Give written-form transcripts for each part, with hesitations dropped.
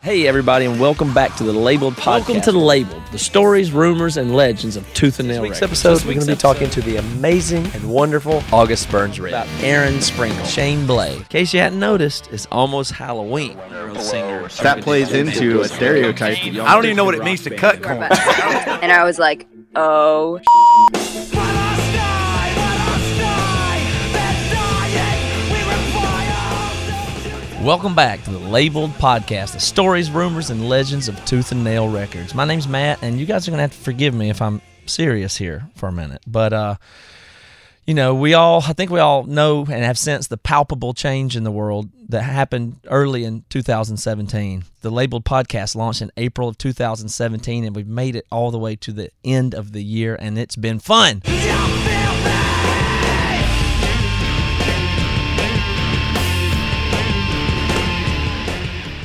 Hey everybody, and welcome back to the Labeled Podcast. Welcome to the Labeled, the stories, rumors, and legends of Tooth and Nail Records. This week's episode, we're going to be talking to the amazing and wonderful August Burns Red. About Aaron Sprinkle, Shane Blay. In case you hadn't noticed, it's almost Halloween. That plays into a stereotype. I don't even know what it means to cut corn. And I was like, oh. Welcome back to the Labeled Podcast, the stories, rumors, and legends of Tooth and Nail Records. My name's Matt, and you guys are going to have to forgive me if I'm serious here for a minute. But, you know, I think we all know and have sensed the palpable change in the world that happened early in 2017. The Labeled Podcast launched in April of 2017, and we've made it all the way to the end of the year, and it's been fun.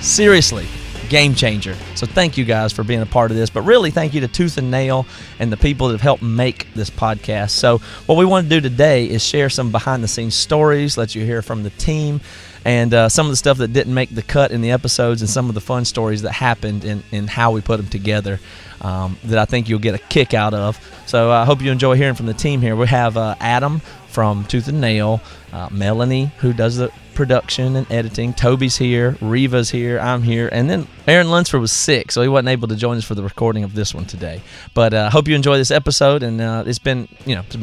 Seriously, game changer. So thank you guys for being a part of this, but really thank you to Tooth and Nail and the people that have helped make this podcast. So what we want to do today is share some behind-the-scenes stories, let you hear from the team, and some of the stuff that didn't make the cut in the episodes and some of the fun stories that happened in how we put them together that I think you'll get a kick out of. So I hope you enjoy hearing from the team here. We have Adam from Tooth and Nail, Melanie, who does the production and editing, Toby's here, Reva's here, I'm here, and then Aaron Lunsford was sick, so he wasn't able to join us for the recording of this one today. But I hope you enjoy this episode, and it's been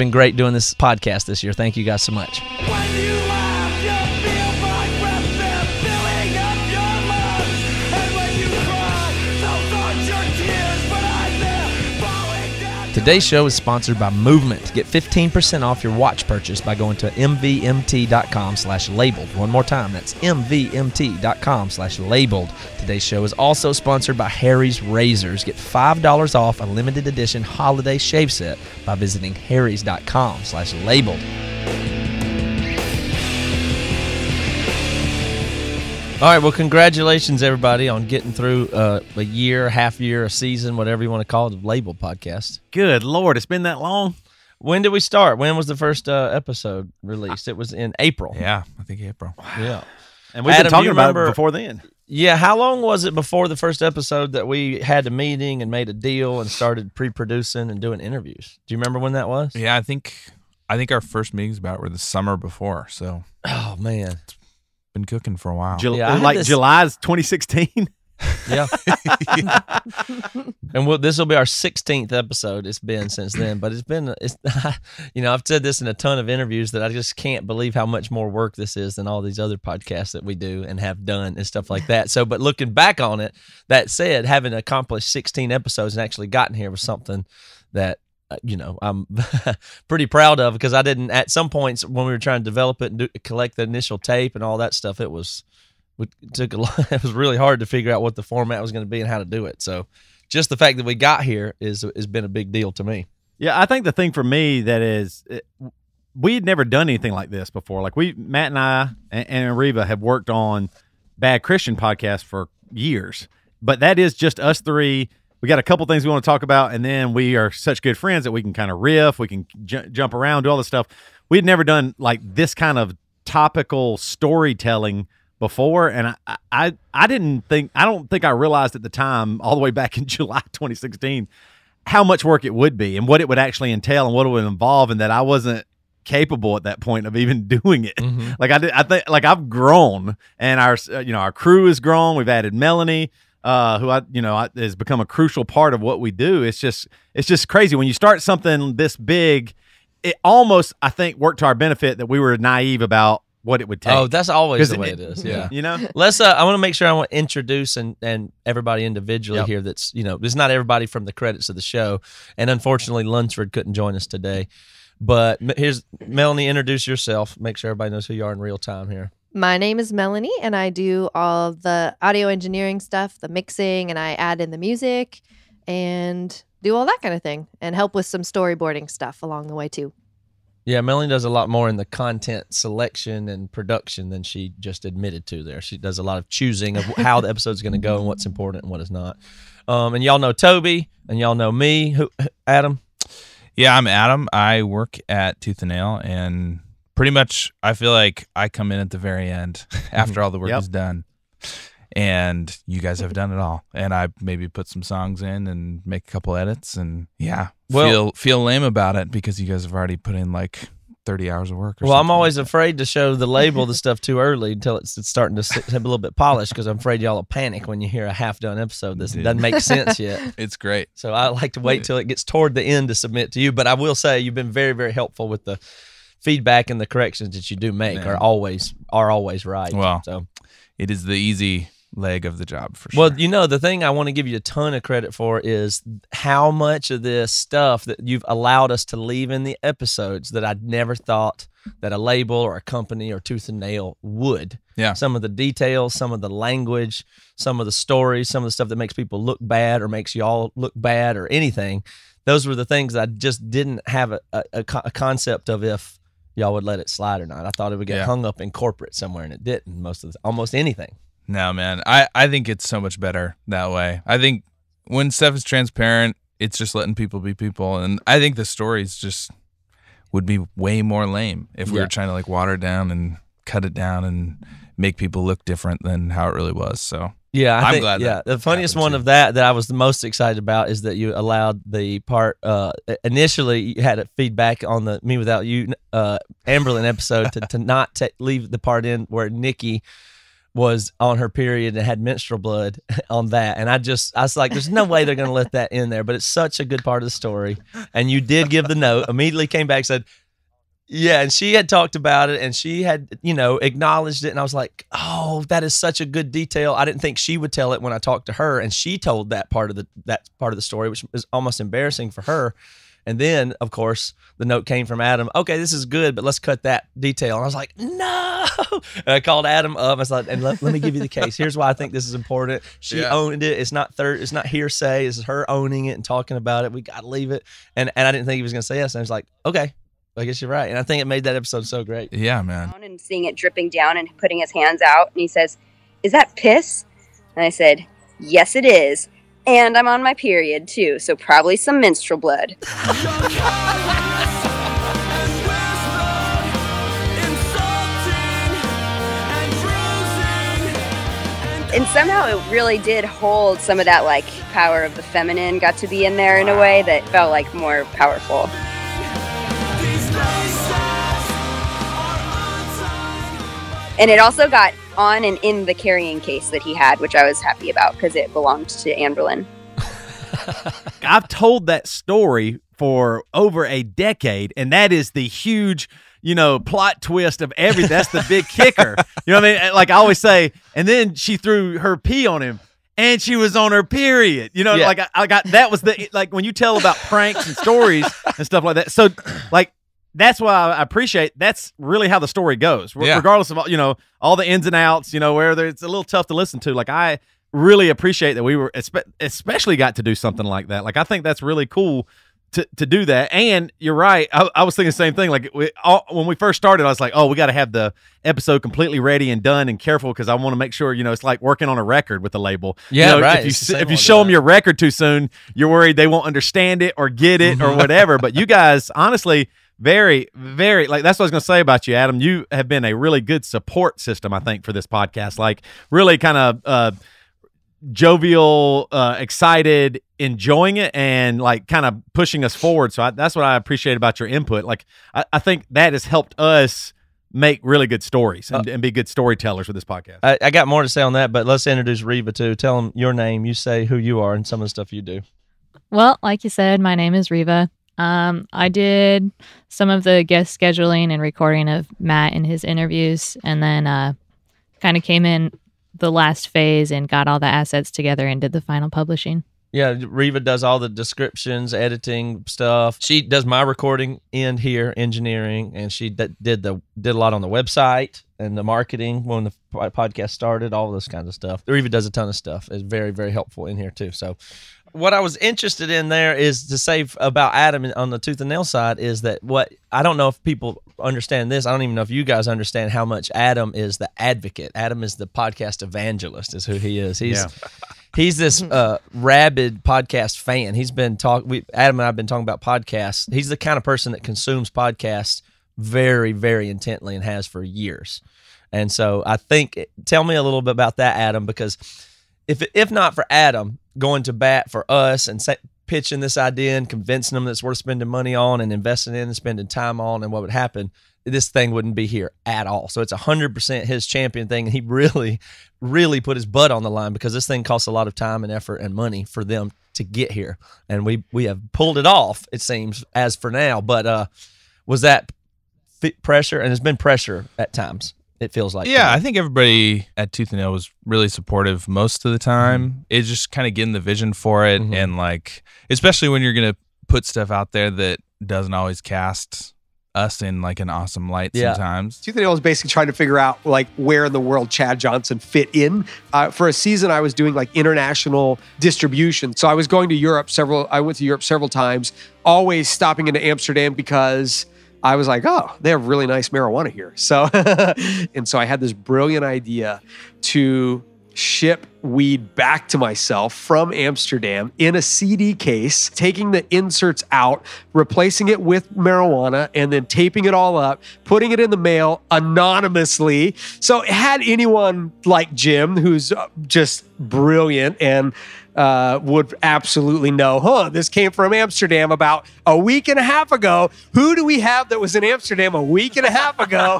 great doing this podcast this year. Thank you guys so much. Today's show is sponsored by Movement. Get 15% off your watch purchase by going to mvmt.com/labeled. One more time, that's mvmt.com/labeled. Today's show is also sponsored by Harry's Razors. Get $5 off a limited edition holiday shave set by visiting harrys.com/labeled. All right, well, congratulations, everybody, on getting through a year, half year, a season, whatever you want to call it, of Labeled Podcast. Good Lord, it's been that long? When did we start? When was the first episode released? It was in April. Yeah, I think April. Yeah. And we've been talking about it before then. Yeah, how long was it before the first episode that we had a meeting and made a deal and started pre-producing and doing interviews? Do you remember when that was? Yeah, I think our first meetings were the summer before, so. Oh, man. Been cooking for a while. July's 2016. Yeah. And this will be our 16th episode. It's been since then, but it's I've said this in a ton of interviews that I just can't believe how much more work this is than all these other podcasts that we do and have done and stuff like that. So, but looking back on it, that said, having accomplished 16 episodes and actually gotten here was something that I'm pretty proud of, because I didn't, at some points when we were trying to develop it and collect the initial tape and all that stuff, it was really hard to figure out what the format was going to be and how to do it. So just the fact that we got here has been a big deal to me. Yeah, I think the thing for me that is, we had never done anything like this before. Like Matt and I and Reva have worked on Bad Christian podcasts for years, but that is just us three. We got a couple things we want to talk about, and then we are such good friends that we can kind of riff, we can jump around, do all this stuff. We had never done like this kind of topical storytelling before, and I don't think I realized at the time, all the way back in July 2016, how much work it would be and what it would actually entail and what it would involve, and that I wasn't capable at that point of even doing it. Mm-hmm. I think I've grown, and our crew has grown. We've added Melanie, who has become a crucial part of what we do. It's just crazy when you start something this big. It almost, I think, worked to our benefit that we were naive about what it would take. Oh, that's always the way it is. Yeah, Let's. I want to make sure I want to introduce and everybody individually here. That's this is not everybody from the credits of the show, and unfortunately, Lunsford couldn't join us today. But here's Melanie. Introduce yourself. Make sure everybody knows who you are in real time here. My name is Melanie, and I do all the audio engineering stuff, the mixing, and I add in the music and do all that kind of thing and help with some storyboarding stuff along the way, too. Yeah, Melanie does a lot more in the content selection and production than she just admitted to there. She does a lot of choosing of how the episode's going to go and what's important and what is not. And y'all know Toby, and y'all know me. Adam? Yeah, I'm Adam. I work at Tooth and Nail, and pretty much I feel like I come in at the very end after all the work is done. And you guys have done it all. And I maybe put some songs in and make a couple edits, and feel lame about it because you guys have already put in like 30 hours of work. Well, I'm always afraid to show the label the stuff too early until it's starting to have a little bit polished, because I'm afraid y'all will panic when you hear a half-done episode that doesn't make sense yet. It's great. So I like to wait till it gets toward the end to submit to you. But I will say you've been very, very helpful with the feedback, and the corrections that you do make are always right. Well, so it is the easy leg of the job for sure. Well, the thing I want to give you a ton of credit for is how much of this stuff that you've allowed us to leave in the episodes that I'd never thought that a label or a company or Tooth and Nail would. Yeah. Some of the details, some of the language, some of the stories, some of the stuff that makes people look bad or makes y'all look bad or anything. Those were the things I just didn't have a concept of if y'all would let it slide or not. I thought it would get hung up in corporate somewhere, and it didn't. Almost anything. No, man. I think it's so much better that way. I think when stuff is transparent, it's just letting people be people. And I think the stories just would be way more lame if we were trying to like water it down and cut it down and make people look different than how it really was. So yeah, I'm glad. Yeah, the funniest one of that I was the most excited about is that you allowed the part. Initially, you had a feedback on the Me Without You Amberlyn episode to not leave the part in where Nikki was on her period and had menstrual blood on that. And I was like, there's no way they're going to let that in there, but it's such a good part of the story. And you did give the note, immediately came back, said, yeah, and she had talked about it and she had, acknowledged it. And I was like, oh, that is such a good detail. I didn't think she would tell it when I talked to her. And she told that part of the story, which is almost embarrassing for her. And then, of course, the note came from Adam. Okay, this is good, but let's cut that detail. And I was like, no. And I called Adam up. I was like, and let me give you the case. Here's why I think this is important. She owned it. It's not hearsay. It's her owning it and talking about it. We got to leave it. And I didn't think he was going to say yes. And I was like, okay, I guess you're right. And I think it made that episode so great. Yeah, man. And seeing it dripping down and putting his hands out. And he says, is that piss? And I said, yes, it is. And I'm on my period, too, so probably some menstrual blood. And somehow it really did hold some of that, like, power of the feminine got to be in there in a way that felt, like, more powerful. And it also got on and in the carrying case that he had, which I was happy about because it belonged to Amberlyn. I've told that story for over a decade, and that is the huge, plot twist of everything. That's the big kicker. You know what I mean? Like I always say, and then she threw her pee on him, and she was on her period. Like I got that was the like when you tell about pranks and stories and stuff like that. So like. That's why I appreciate. That's really how the story goes, regardless of all the ins and outs. Where it's a little tough to listen to. Like I really appreciate that we were especially got to do something like that. Like I think that's really cool to do that. And you're right. I was thinking the same thing. Like when we first started, I was like, oh, we got to have the episode completely ready and done and careful because I want to make sure it's like working on a record with the label. Yeah, right. If you show them your record too soon, you're worried they won't understand it or get it or whatever. But you guys, honestly. Very, very, like that's what I was going to say about you, Adam. You have been a really good support system, I think, for this podcast. Like really kind of jovial, excited, enjoying it, and like kind of pushing us forward. So that's what I appreciate about your input. Like I think that has helped us make really good stories and be good storytellers with this podcast. I got more to say on that, but let's introduce Reva too. Tell them your name, you say who you are, and some of the stuff you do. Well, like you said, my name is Reva. I did some of the guest scheduling and recording of Matt and his interviews, and then kind of came in the last phase and got all the assets together and did the final publishing. Yeah, Reva does all the descriptions, editing stuff. She does my recording end here, engineering, and she did a lot on the website and the marketing when the podcast started, all this kind of stuff. Reva does a ton of stuff. It's very, very helpful in here too. So what I was interested in there is to say about Adam on the Tooth and Nail side is that I don't know if people understand this. I don't even know if you guys understand how much Adam is the advocate. Adam is the podcast evangelist is who he is. He's this rabid podcast fan. He's been Adam and I have been talking about podcasts. He's the kind of person that consumes podcasts very, very intently and has for years. And so I think, tell me a little bit about that, Adam, because if not for Adam going to bat for us and pitching this idea and convincing them that it's worth spending money on and investing in and spending time on, and what would happen, this thing wouldn't be here at all. So it's 100% his champion thing. And he really, really put his butt on the line, because this thing costs a lot of time and effort and money for them to get here. And we have pulled it off, it seems, as for now. But was that pressure? And there's been pressure at times, it feels like. Yeah, I think everybody at Tooth and Nail was really supportive most of the time. It's just kind of getting the vision for it. And like, especially when you're going to put stuff out there that doesn't always cast us in like an awesome light sometimes. Tooth and Nail was basically trying to figure out like where in the world Chad Johnson fit in. For a season, I was doing like international distribution. So I was going to Europe I went to Europe several times, always stopping into Amsterdam because I was like, oh, they have really nice marijuana here. So, and so I had this brilliant idea to ship weed back to myself from Amsterdam in a CD case, taking the inserts out, replacing it with marijuana, and then taping it all up, putting it in the mail anonymously. So had anyone like Jim, who's just brilliant and would absolutely know, this came from Amsterdam about a week and a half ago. Who do we have that was in Amsterdam a week and a half ago?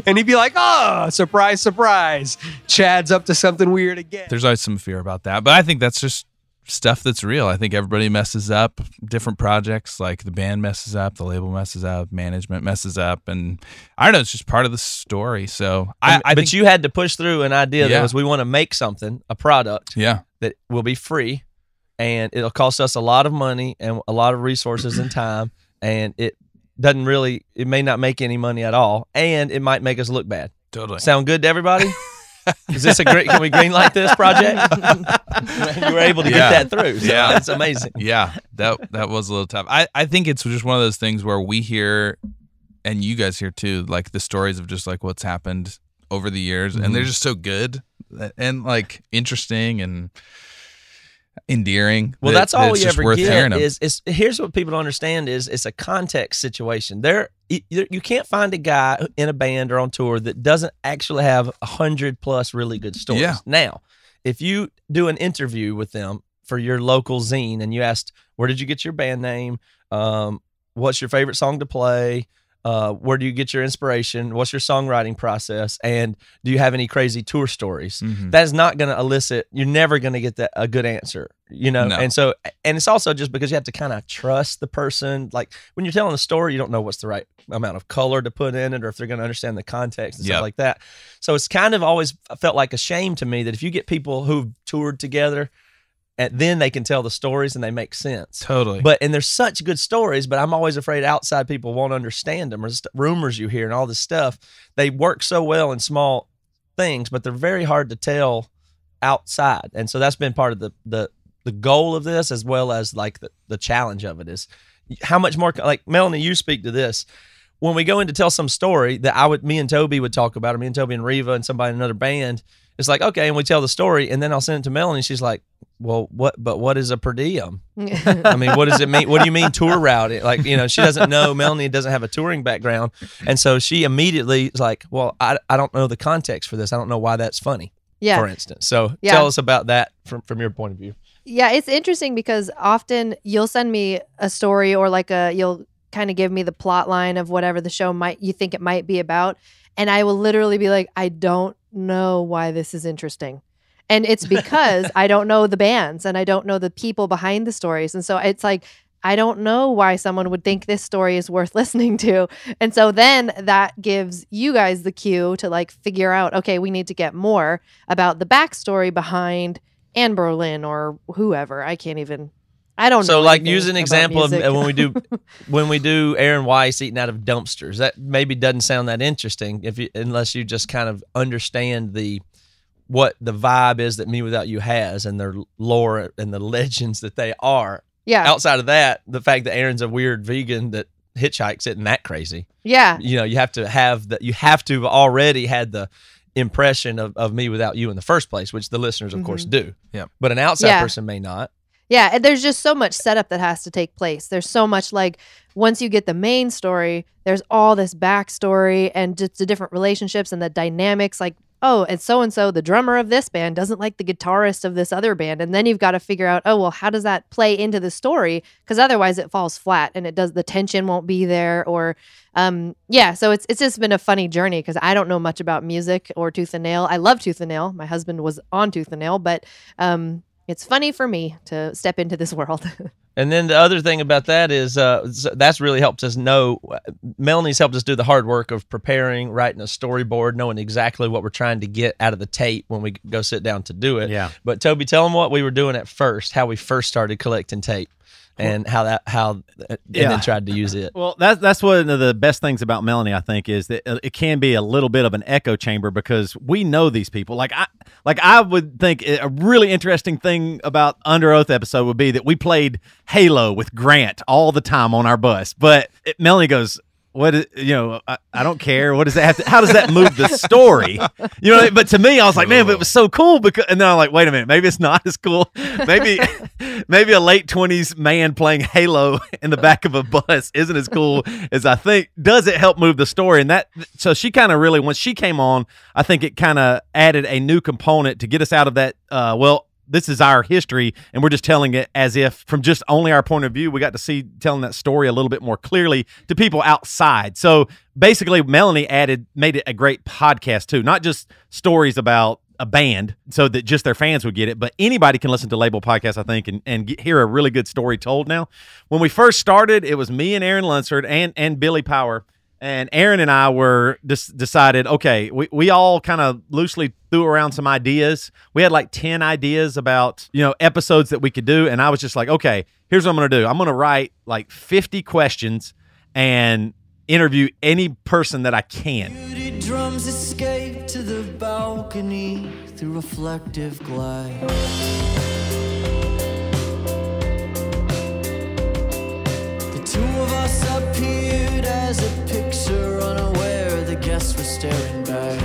And he'd be like, oh, surprise, surprise. Chad's up to something weird again. There's always some fear about that, but I think that's just stuff that's real. I think everybody messes up, different projects, like the band messes up, the label messes up, management messes up, and I don't know, it's just part of the story. So I think you had to push through an idea that was, we want to make something, a product that will be free, and it'll cost us a lot of money and a lot of resources and time, and it may not make any money at all, and it might make us look bad. Totally. Sound good to everybody? Is this can we greenlight this project? You were able to get that through. So it's amazing. Yeah, that was a little tough. I think it's just one of those things where we hear, and you guys hear too, like the stories of just like what's happened over the years, and they're just so good and like interesting and endearing. Well, that's all we ever get. Is here's what people don't understand is it's a context situation. You can't find a guy in a band or on tour that doesn't actually have 100+ really good stories. Yeah. Now, if you do an interview with them for your local zine and you asked, where did you get your band name? What's your favorite song to play? Where do you get your inspiration? What's your songwriting process? And do you have any crazy tour stories? That is not going to elicit, you're never going to get a good answer, No. And so, and it's also just because you have to kind of trust the person. Like when you're telling a story, you don't know what's the right amount of color to put in it, or if they're going to understand the context and stuff like that. So it's kind of always felt like a shame to me that if you get people who've toured together, and then they can tell the stories and they make sense. Totally. And there's such good stories, but I'm always afraid outside people won't understand them, or rumors you hear and all this stuff. They work so well in small things, but they're very hard to tell outside. And so that's been part of the goal of this, as well as like the challenge of it is how much more, like Melanie, you speak to this. When we go in to tell some story that me and Toby would talk about, or me and Toby and Reva and somebody in another band, it's like, okay, and we tell the story, and then I'll send it to Melanie. She's like, well, what is a per diem? I mean, what does it mean? What do you mean tour route? Like, she doesn't know. Melanie doesn't have a touring background. And so she immediately is like, well, I don't know the context for this. I don't know why that's funny, for instance. So tell us about that from your point of view. Yeah, it's interesting because often you'll send me a story, or like you'll kind of give me the plot line of whatever the show you think it might be about. And I will literally be like, I don't know why this is interesting. And it's because I don't know the bands and I don't know the people behind the stories. And so it's like, I don't know why someone would think this story is worth listening to. And so then that gives you guys the cue to like figure out, okay, we need to get more about the backstory behind Anne Berlin or whoever. I don't know. So like use an example of when we do Aaron Weiss eating out of dumpsters. That maybe doesn't sound that interesting unless you just kind of understand what the vibe is that Me Without You has, and their lore and the legends that they are. Yeah. Outside of that, the fact that Aaron's a weird vegan that hitchhikes isn't that crazy. Yeah. You have to have already had the impression of Me Without You in the first place, which the listeners of course do. Yeah. But an outside person may not. Yeah, and there's just so much setup that has to take place. There's so much, like, once you get the main story, there's all this backstory and just the different relationships and the dynamics. Like, oh, and so, the drummer of this band doesn't like the guitarist of this other band. And then you've got to figure out, oh, well, how does that play into the story? Because otherwise it falls flat and the tension won't be there. Or, yeah, so it's just been a funny journey because I don't know much about music or Tooth and Nail. I love Tooth and Nail. My husband was on Tooth and Nail, but it's funny for me to step into this world. And then the other thing about that is that's really helped us know. Melanie's helped us do the hard work of preparing, writing a storyboard, knowing exactly what we're trying to get out of the tape when we go sit down to do it. Yeah. But Toby, tell them what we were doing at first, how we first started collecting tape. And and then tried to use it. Well, that's one of the best things about Melanie, I think, is that it can be a little bit of an echo chamber because we know these people. Like I would think a really interesting thing about Under Oath episode would be that we played Halo with Grant all the time on our bus. But Melanie goes, what is, I don't care. What does that have to, how does that move the story? But to me, I was like, man, but it was so cool because, and then I'm like, wait a minute, maybe it's not as cool. Maybe a late 20s man playing Halo in the back of a bus isn't as cool as I think. Does it help move the story? And so she kind of really, once she came on, I think it kind of added a new component to get us out of that, this is our history, and we're just telling it as if from just only our point of view. We got to see telling that story a little bit more clearly to people outside. So basically, Melanie made it a great podcast too, not just stories about a band so that just their fans would get it, but anybody can listen to Label Podcast, I think, and hear a really good story told now. When we first started, it was me and Aaron Lunsford and Billy Power. And Aaron and I were decided, okay, we all kind of loosely threw around some ideas. We had like 10 ideas about, episodes that we could do. And I was just like, okay, here's what I'm going to do. I'm going to write like 50 questions and interview any person that I can. Drums escape to the balcony through reflective glass. Two of us appeared as a picture, unaware the guests were staring back.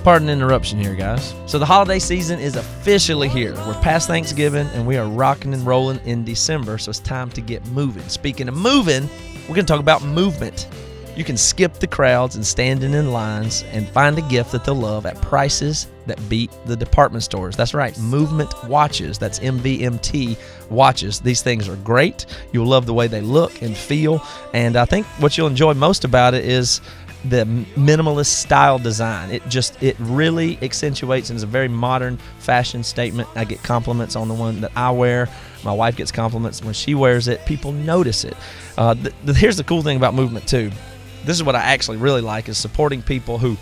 Pardon the interruption here, guys. So the holiday season is officially here. We're past Thanksgiving, and we are rocking and rolling in December, so it's time to get moving. Speaking of moving, we're going to talk about movement. You can skip the crowds and standing in lines and find a gift that they'll love at prices that beat the department stores. That's right, Movement watches. That's MVMT watches. These things are great. You'll love the way they look and feel. And I think what you'll enjoy most about it is the minimalist style design. It really accentuates and is a very modern fashion statement. I get compliments on the one that I wear. My wife gets compliments when she wears it. People notice it. Here's the cool thing about Movement too. This is what I actually really like, is supporting people who,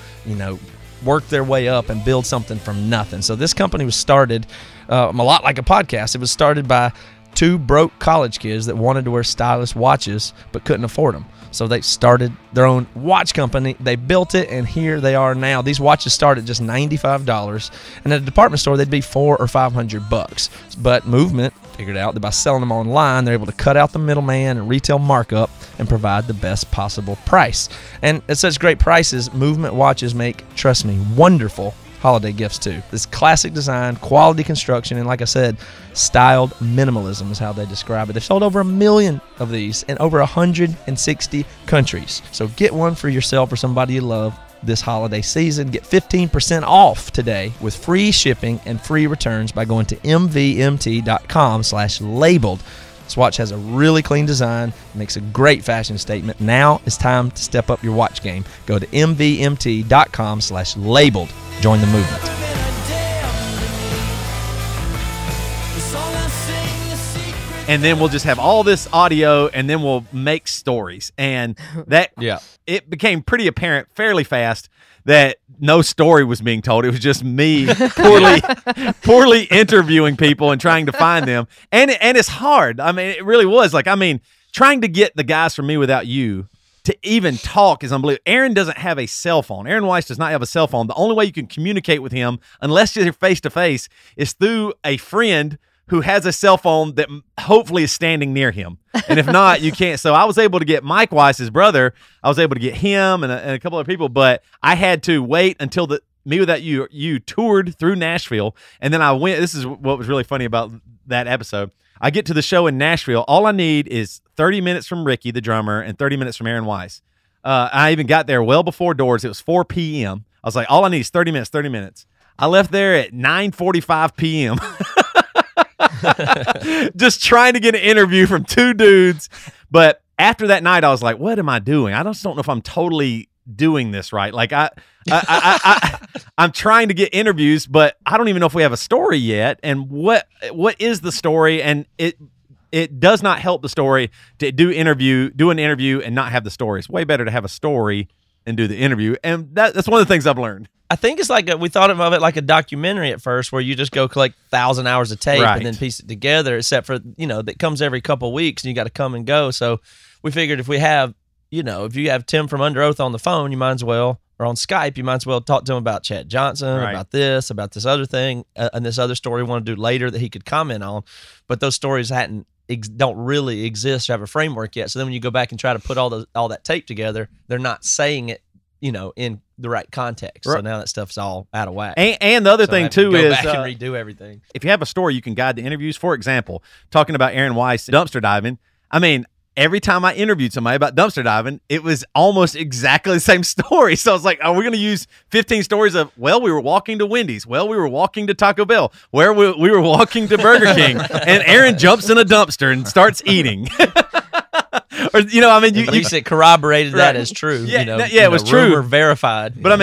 work their way up and build something from nothing. So this company was started a lot like a podcast. It was started by two broke college kids that wanted to wear stylish watches but couldn't afford them. So they started their own watch company. They built it, and here they are now. These watches start at just $95, and at a department store they'd be $400 or $500. But Movement figured out that by selling them online, they're able to cut out the middleman and retail markup and provide the best possible price. And at such great prices, Movement watches make, trust me, wonderful holiday gifts too. This classic design, quality construction, and like I said, styled minimalism is how they describe it. They've sold over 1 million of these in over 160 countries. So get one for yourself or somebody you love this holiday season. Get 15% off today with free shipping and free returns by going to mvmt.com/labeled. This watch has a really clean design, makes a great fashion statement. Now it's time to step up your watch game. Go to mvmt.com/labeled. Join the movement. And then we'll just have all this audio, and then we'll make stories. And that, it became pretty apparent fairly fast that no story was being told. It was just me poorly interviewing people and trying to find them. And it's hard. I mean, it really was. Trying to get the guys from Me Without You to even talk is unbelievable. Aaron doesn't have a cell phone. Aaron Weiss does not have a cell phone. The only way you can communicate with him, unless you're face-to-face, is through a friend who has a cell phone that hopefully is standing near him. And if not, you can't. So I was able to get Mike Weiss, his brother. I was able to get him and a couple of people, but I had to wait until Me Without You toured through Nashville, and then I went. This is what was really funny about that episode. I get to the show in Nashville. All I need is 30 minutes from Ricky, the drummer, and 30 minutes from Aaron Weiss. I even got there well before doors. It was 4 p.m. I was like, all I need is 30 minutes. I left there at 9:45 p.m. just trying to get an interview from two dudes. But after that night, I was like, what am I doing? I just don't know if I'm totally doing this right. Like I'm trying to get interviews, but I don't even know if we have a story yet. And what is the story? And it does not help the story to do an interview and not have the story. It's way better to have a story and do the interview. And that's one of the things I've learned. I think it's like we thought of it like a documentary at first, where you just go collect 1,000 hours of tape Right. and then piece it together. Except for that comes every couple of weeks and you got to come and go. So we figured if we have if you have Tim from Under Oath on the phone, you might as well, or on Skype, you might as well talk to him about Chad Johnson, Right. about this other thing, and this other story we want to do later that he could comment on. But those stories don't really exist or have a framework yet. So then when you go back and try to put all that tape together, they're not saying it, in the right context. So Right. now that stuff's all out of whack. And the other So I thing have to too go is back and redo everything. if you have a story, you can guide the interviews. For example, talking about Aaron Weiss dumpster diving. I mean, every time I interviewed somebody about dumpster diving, it was almost exactly the same story. So I was like, are we going to use 15 stories of, well, we were walking to Wendy's. Well, we were walking to Taco Bell. Where we were walking to Burger King. And Aaron jumps in a dumpster and starts eating. Or, At least it corroborated that as true. Yeah, it was true. Rumor verified. But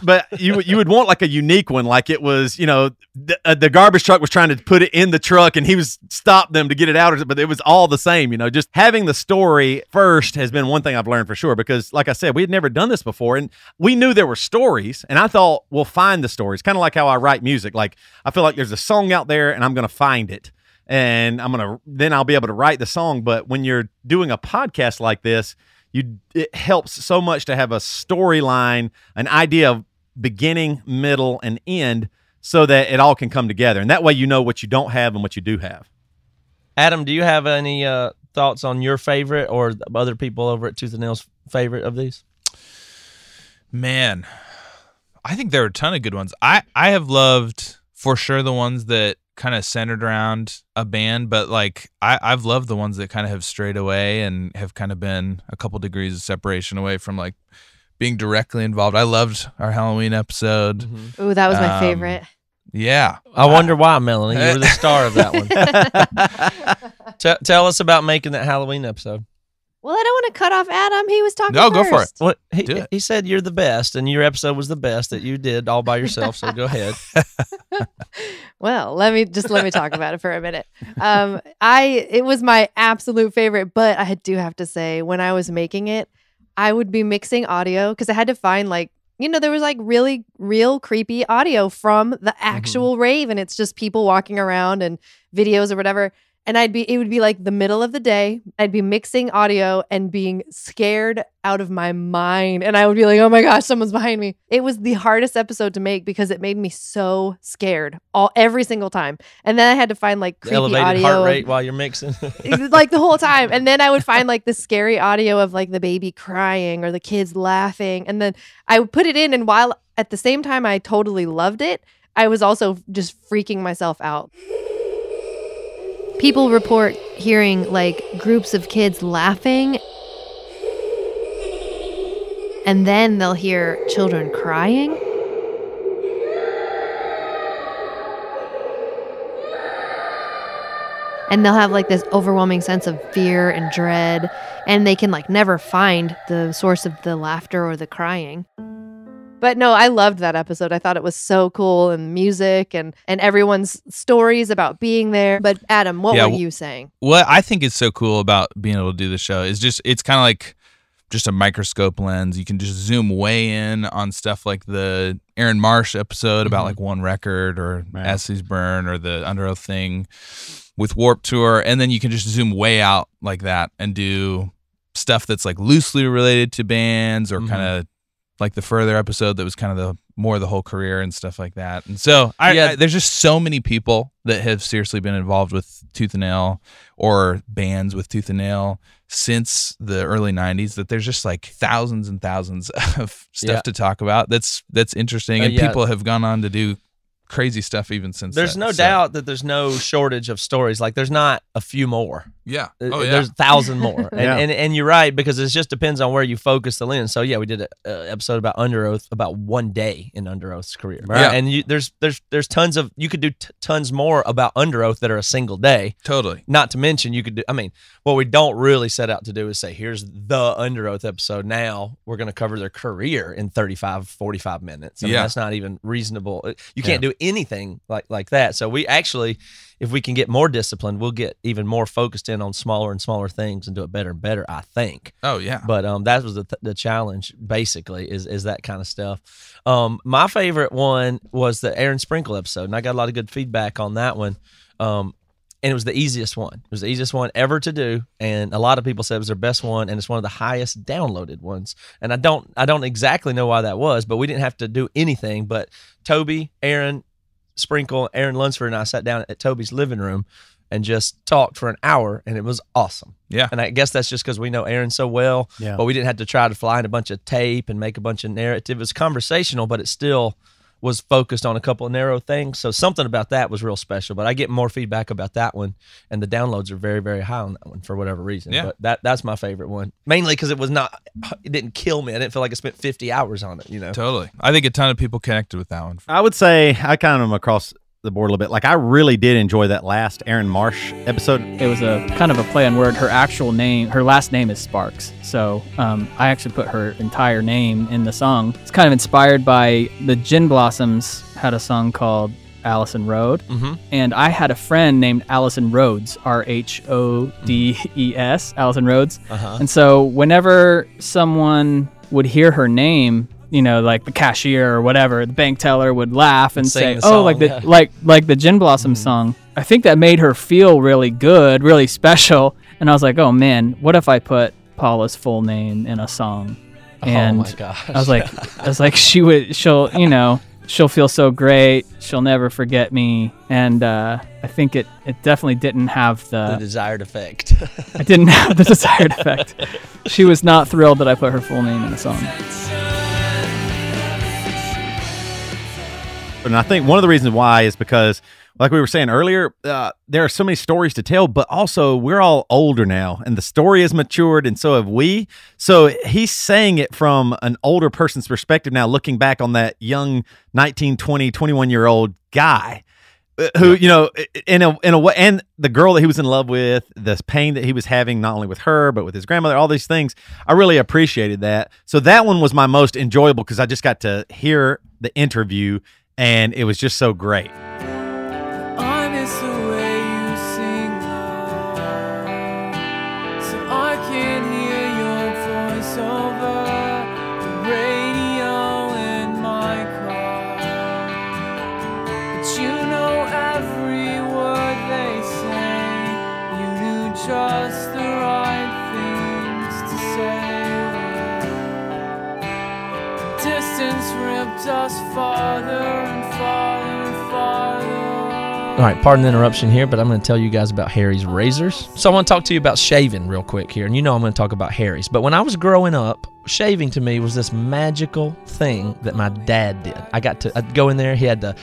but you would want like a unique one, like it was, the garbage truck was trying to put it in the truck and he was stopped them to get it out, but it was all the same. Just having the story first has been one thing I've learned for sure, because like I said, we had never done this before and we knew there were stories, and I thought we'll find the stories, kind of like how I write music. Like I feel like there's a song out there and I'm going to find it. And then I'll be able to write the song. But when you're doing a podcast like this, it helps so much to have a storyline, an idea of beginning, middle, and end, so that it all can come together. And that way you know what you don't have and what you do have. Adam, do you have any thoughts on your favorite or other people over at Tooth and Nail's favorite of these? Man, I think there are a ton of good ones. I have loved, for sure, the ones that kind of centered around a band, but like I've loved the ones that kind of have strayed away and have kind of been a couple degrees of separation away from like being directly involved. I loved our Halloween episode. Mm-hmm. Ooh, that was my favorite. Yeah. I wonder why, Melanie. You were the star of that one. Tell us about making that Halloween episode. Well, I don't want to cut off Adam. He was talking No, first. go for it. Well, he said you're the best, and your episode was the best that you did all by yourself. So go ahead. Well, let me talk about it for a minute. It was my absolute favorite, but I do have to say, when I was making it, I would be mixing audio because I had to find there was like really real creepy audio from the actual rave, and it's just people walking around and videos or whatever. And it would be like the middle of the day. I'd be mixing audio and being scared out of my mind. And I would be like, oh my gosh, someone's behind me. It was the hardest episode to make because it made me so scared every single time. And then I had to find like creepy Elevated audio. heart rate while you're mixing. Like the whole time. And then I would find like the scary audio of like the baby crying or the kids laughing. And then I would put it in. And while at the same time I totally loved it, I was also just freaking myself out. People report hearing like groups of kids laughing, and then they'll hear children crying. And they'll have like this overwhelming sense of fear and dread, and they can like never find the source of the laughter or the crying. But no, I loved that episode. I thought it was so cool, and music and everyone's stories about being there. But Adam, what were you saying? What I think is so cool about being able to do the show is it's kind of like just a microscope lens. You can just zoom way in on stuff like the Aaron Marsh episode about like One Record or Essie's Burn or the Under Oath thing with Warped Tour. And then you can just zoom way out like that and do stuff that's like loosely related to bands or kind of like the Further episode that was kind of the more the whole career and stuff like that. And so there's just so many people that have seriously been involved with Tooth and Nail or bands with Tooth and Nail since the early 90s that there's just like thousands and thousands of stuff to talk about. That's interesting. And people have gone on to do crazy stuff even since there's no doubt that there's no shortage of stories. Like there's not a few more. Yeah. There's 1,000 more. And you're right, because it just depends on where you focus the lens. So we did an episode about Under Oath, about one day in Under Oath's career. Right. Yeah. And there's tons of, you could do tons more about Under Oath that are a single day. Totally. Not to mention you could do, I mean, what we don't really set out to do is say, here's the Under Oath episode. Now we're going to cover their career in 35, 45 minutes. I mean, that's not even reasonable. You can't do anything like that. So we actually, if we can get more disciplined, we'll get even more focused in on smaller and smaller things and do it better and better, I think. Oh, yeah. But that was the challenge, basically, is that kind of stuff. My favorite one was the Aaron Sprinkle episode, and I got a lot of good feedback on that one. And it was the easiest one. It was the easiest one ever to do, and a lot of people said it was their best one, and it's one of the highest downloaded ones. And I don't exactly know why that was, but we didn't have to do anything. But Toby, Aaron Sprinkle, Aaron Lunsford, and I sat down at Toby's living room and just talked for an hour, and it was awesome. Yeah. And I guess that's just because we know Aaron so well, but we didn't have to try to fly in a bunch of tape and make a bunch of narrative. It was conversational, but it still was focused on a couple of narrow things. So something about that was real special, but I get more feedback about that one, and the downloads are very, very high on that one for whatever reason. Yeah. But that's my favorite one, mainly because it didn't kill me. I didn't feel like I spent 50 hours on it, you know? Totally. I think a ton of people connected with that one. I would say I kind of am across the board a little bit. Like I really did enjoy that last Aaron Marsh episode. It was a kind of a play on word. Her actual name, her last name is Sparks. So I actually put her entire name in the song. It's kind of inspired by the Gin Blossoms had a song called Allison Road. Mm-hmm. And I had a friend named Allison Rhodes, Rhodes, Allison Rhodes. Uh-huh. And so whenever someone would hear her name, you know, like the cashier or whatever, the bank teller would laugh and say, song, like the Gin Blossom song. I think that made her feel really good, really special. And I was like, oh man, what if I put Paula's full name in a song? And oh my gosh. I was like, she'll feel so great. She'll never forget me. And I think it definitely didn't have the desired effect. It didn't have the desired effect. She was not thrilled that I put her full name in the song. And I think one of the reasons why is because, like we were saying earlier, there are so many stories to tell, but also we're all older now and the story has matured, and so have we. So he's saying it from an older person's perspective now, looking back on that young 19, 20, 21-year-old guy who, you know, in a way, and the girl that he was in love with, the pain that he was having, not only with her, but with his grandmother, all these things. I really appreciated that. So that one was my most enjoyable because I just got to hear the interview, and it was just so great. I miss the way you sing, so I can hear your voice over the radio in my car. But you know every word they say, you knew just the right things to say. Distance ripped us farther and farther and farther. All right, pardon the interruption here, but I'm going to tell you guys about Harry's razors. So I want to talk to you about shaving real quick here, and you know I'm going to talk about Harry's. But when I was growing up, shaving to me was this magical thing that my dad did. I'd go in there, he had the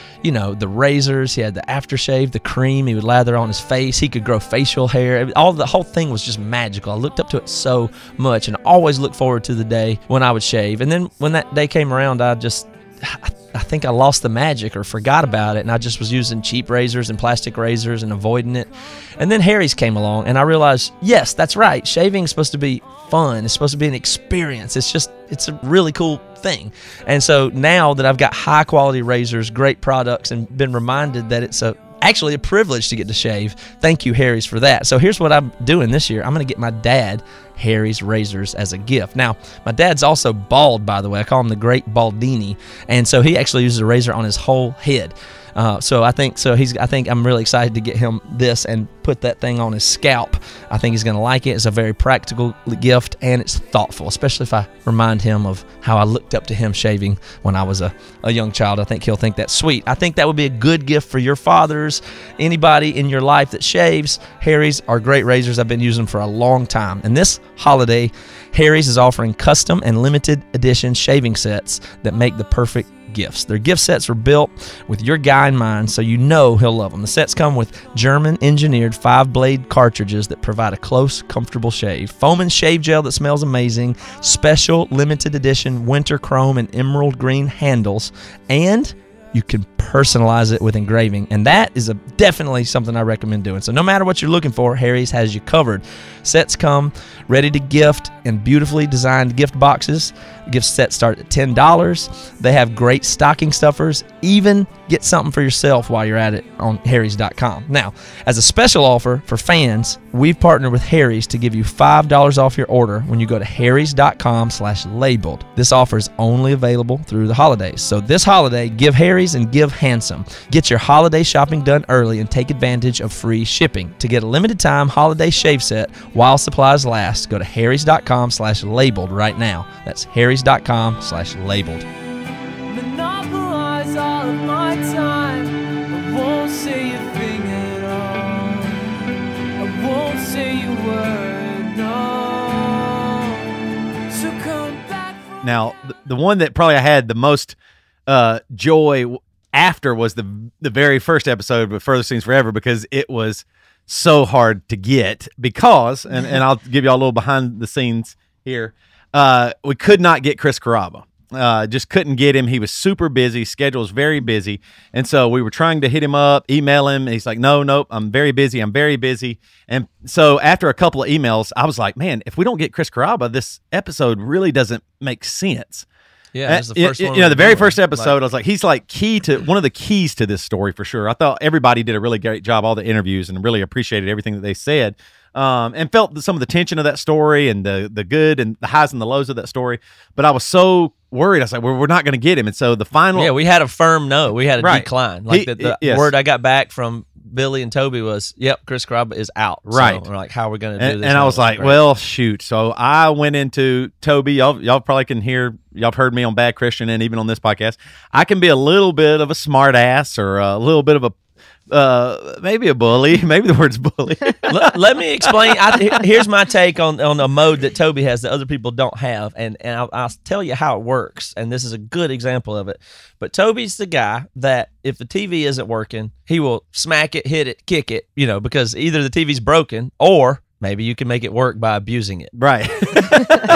razors, he had the aftershave, the cream he would lather on his face, he could grow facial hair. The whole thing was just magical. I looked up to it so much and always looked forward to the day when I would shave. And then when that day came around, I think I lost the magic or forgot about it, and I just was using cheap razors and plastic razors and avoiding it. And then Harry's came along, and I realized, yes, that's right. Shaving is supposed to be fun. It's supposed to be an experience. It's a really cool thing. And so now that I've got high quality razors, great products, and been reminded that it's actually a privilege to get to shave. Thank you, Harry's, for that. So here's what I'm doing this year. I'm going to get my dad Harry's razors as a gift. Now, my dad's also bald, by the way. I call him the Great Baldini. And so he actually uses a razor on his whole head. So I think I'm really excited to get him this and put that thing on his scalp. I think he's going to like it. It's a very practical gift, and it's thoughtful, especially if I remind him of how I looked up to him shaving when I was a young child. I think he'll think that's sweet. I think that would be a good gift for your fathers, anybody in your life that shaves. Harry's are great razors. I've been using them for a long time. And this holiday, Harry's is offering custom and limited edition shaving sets that make the perfect gifts. Their gift sets are built with your guy in mind, so you know he'll love them. The sets come with German-engineered 5-blade cartridges that provide a close, comfortable shave, foam and shave gel that smells amazing, special limited edition winter chrome and emerald green handles, and you can personalize it with engraving, and that is definitely something I recommend doing. So no matter what you're looking for, Harry's has you covered. Sets come ready to gift in beautifully designed gift boxes. Gift sets start at $10. They have great stocking stuffers. Even get something for yourself while you're at it on harrys.com. Now, as a special offer for fans, we've partnered with Harry's to give you $5 off your order when you go to harrys.com/labeled. This offer is only available through the holidays. So this holiday, give Harry's and give handsome. Get your holiday shopping done early and take advantage of free shipping. To get a limited time holiday shave set while supplies last, go to harrys.com/labeled right now. That's harrys.com/labeled. Monopolize all of my time. I won't say a thing at all. I won't say a word, no. So come back for Now, the one that probably I had the most joy after was the very first episode of Further Scenes Forever, because it was so hard to get because, and I'll give you all a little behind the scenes here, we could not get Chris Carrabba. Just couldn't get him. He was super busy. Schedule was very busy. And so we were trying to hit him up, email him. He's like, nope, I'm very busy. And so after a couple of emails, I was like, man, if we don't get Chris Carrabba, this episode really doesn't make sense. Yeah, that's the first one. The very first episode, I was like, he's like one of the keys to this story for sure. I thought everybody did a really great job, all the interviews, and really appreciated everything that they said. And felt some of the tension of that story and the good and the highs and the lows of that story. But I was so worried. I was like, we're not going to get him. And so the final... Yeah, we had a firm no. We had a decline. Like the yes. word I got back from Billy and Toby was, yep, Chris Carrabba is out. Right. So we're like, how are we going to do this? And I was like, well, shoot. So I went into Toby. Y'all probably can hear... Y'all have heard me on Bad Christian and even on this podcast. I can be a little bit of a smart ass or a little bit of a maybe a bully. Maybe the word's bully. Let me explain. Here's my take on a mode that Toby has that other people don't have, and I'll tell you how it works. And this is a good example of it. But Toby's the guy that if the TV isn't working, he will smack it, hit it, kick it, because either the TV's broken or maybe you can make it work by abusing it. Right.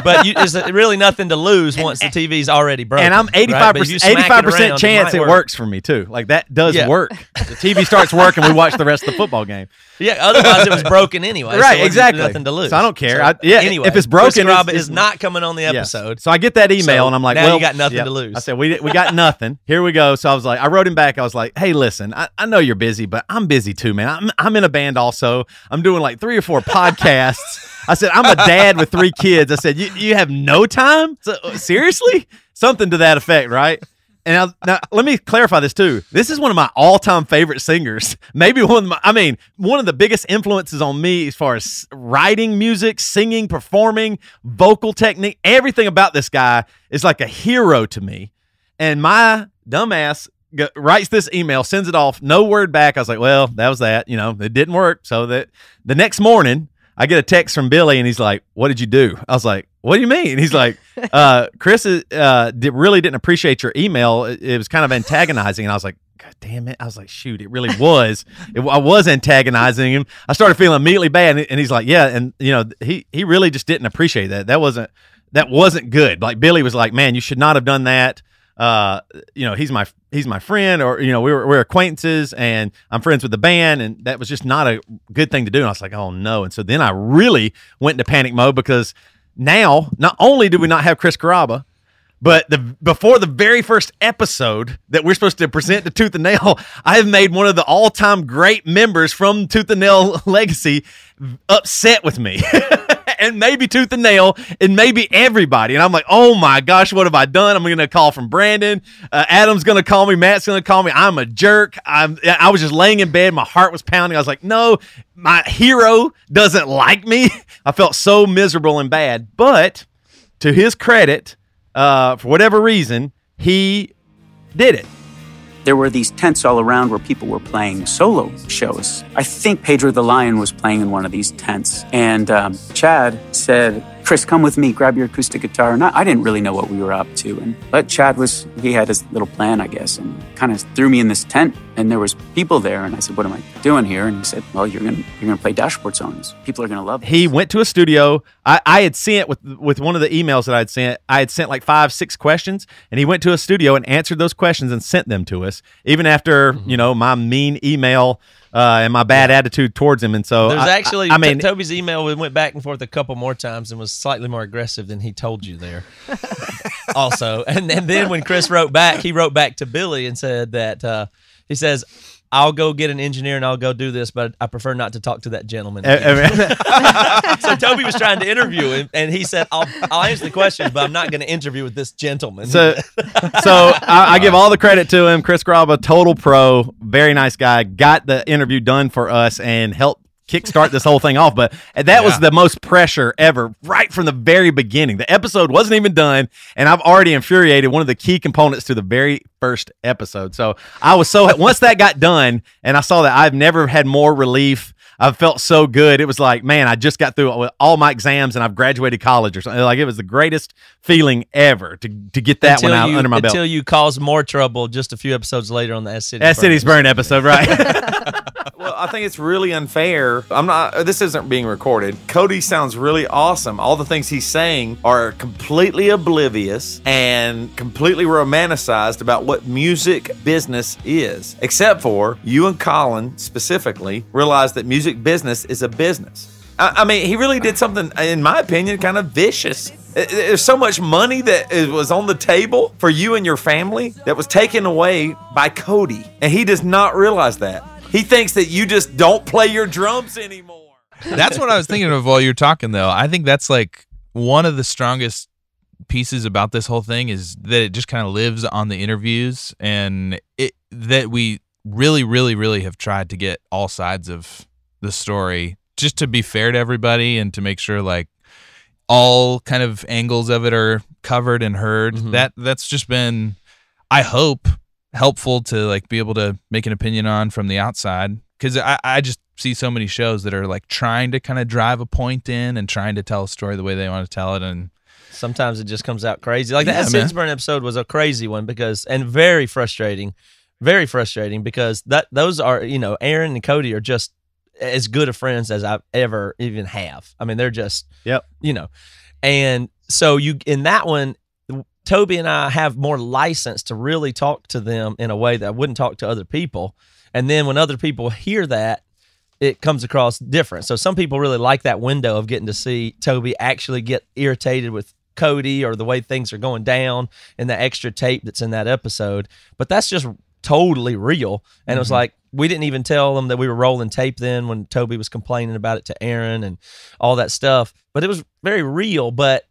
But there's really nothing to lose once the TV's already broken. And I'm 85% chance it works for me, too. Like, that does work. The TV starts working, we watch the rest of the football game. Yeah, otherwise it was broken anyway. Right, so exactly. Nothing to lose. So I don't care. Anyway, if it's broken, Chris Carrabba is not coming on the episode. So I get that email, and I'm like, now well, you got nothing to lose. I said, we got nothing. Here we go. So I was like, I wrote him back. I was like, hey, listen, I know you're busy, but I'm busy too, man. I'm in a band also. I'm doing like 3 or 4 podcasts. I said, I'm a dad with 3 kids. I said, you have no time? So, seriously? Something to that effect, right? And now let me clarify this too. This is one of my all-time favorite singers. Maybe one of the biggest influences on me as far as writing music, singing, performing, vocal technique. Everything about this guy is like a hero to me. And my dumbass writes this email, sends it off, no word back. I was like, well, that was that. It didn't work. So that the next morning, I get a text from Billy, and he's like, what did you do? I was like, what do you mean? He's like, Chris really didn't appreciate your email. It was kind of antagonizing. And I was like, God damn it. I was like, shoot, it really was. I was antagonizing him. I started feeling immediately bad. And he's like, yeah. And, he really just didn't appreciate that. That wasn't good. Like, Billy was like, man, you should not have done that. He's my friend, or we're acquaintances, and I'm friends with the band, and that was just not a good thing to do. And I was like, oh no. And so then I really went into panic mode, because now not only do we not have Chris Carrabba, but before the very first episode that we're supposed to present to Tooth and Nail, I have made one of the all-time great members from Tooth and Nail legacy upset with me. And maybe Tooth and Nail, and maybe everybody. And I'm like, oh my gosh, what have I done? I'm going to call from Brandon. Adam's going to call me. Matt's going to call me. I'm a jerk. I was just laying in bed. My heart was pounding. I was like, no, my hero doesn't like me. I felt so miserable and bad. But to his credit, for whatever reason, he did it. There were these tents all around where people were playing solo shows. I think Pedro the Lion was playing in one of these tents. And Chad said, Chris, come with me, grab your acoustic guitar. And I didn't really know what we were up to. But Chad he had his little plan, I guess, and kind of threw me in this tent. And there was people there. And I said, what am I doing here? And he said, well, you're gonna play Dashboard songs. People are going to love it. He went to a studio. I had sent with one of the emails that I had sent like 5-6 questions. And he went to a studio and answered those questions and sent them to us, even after, my mean email and my bad attitude towards him. And so there's actually, I mean, Toby's email, we went back and forth a couple more times and was slightly more aggressive than he told you there. Also. And then when Chris wrote back, he wrote back to Billy and said that, he says, I'll go get an engineer and I'll go do this, but I prefer not to talk to that gentleman. So Toby was trying to interview him, and he said, I'll answer the questions, but I'm not going to interview with this gentleman. So I give all the credit to him. Chris Graba, total pro, very nice guy, got the interview done for us and helped kickstart this whole thing off. But that was the most pressure ever right from the very beginning. The episode wasn't even done, and I've already infuriated one of the key components to the very first episode. So I was once that got done and I saw that, I've never had more relief. I felt so good. It was like, man, I just got through all my exams and I've graduated college or something. Like, it was the greatest feeling ever to get that one out under my belt. Until you caused more trouble just a few episodes later on the S City's Burn episode, right? Well, I think it's really unfair. This isn't being recorded. Cody sounds really awesome. All the things he's saying are completely oblivious and completely romanticized about what music business is. Except for you and Colin specifically realize that music business is a business. I mean, he really did something, in my opinion, kind of vicious. There's so much money that was on the table for you and your family that was taken away by Cody. And he does not realize that. He thinks that you just don't play your drums anymore. That's what I was thinking of while you're talking, though. I think that's like one of the strongest pieces about this whole thing is that it just kind of lives on the interviews, and that we really, really, really have tried to get all sides of the story just to be fair to everybody and to make sure like all kind of angles of it are covered and heard. Mm-hmm. That's just been, I hope, helpful to like be able to make an opinion on from the outside, because I just see so many shows that are like trying to kind of drive a point in and trying to tell a story the way they want to tell it, and sometimes it just comes out crazy. Like that Sinsburn episode was a crazy one and very frustrating because those are, Aaron and Cody are just as good of friends as I've ever even have. I mean, they're just, and so in that one, Toby and I have more license to really talk to them in a way that I wouldn't talk to other people. And then when other people hear that, it comes across different. So some people really like that window of getting to see Toby actually get irritated with Cody or the way things are going down and the extra tape that's in that episode. But that's just totally real. And it was like, we didn't even tell them that we were rolling tape then when Toby was complaining about it to Aaron and all that stuff. But it was very real. But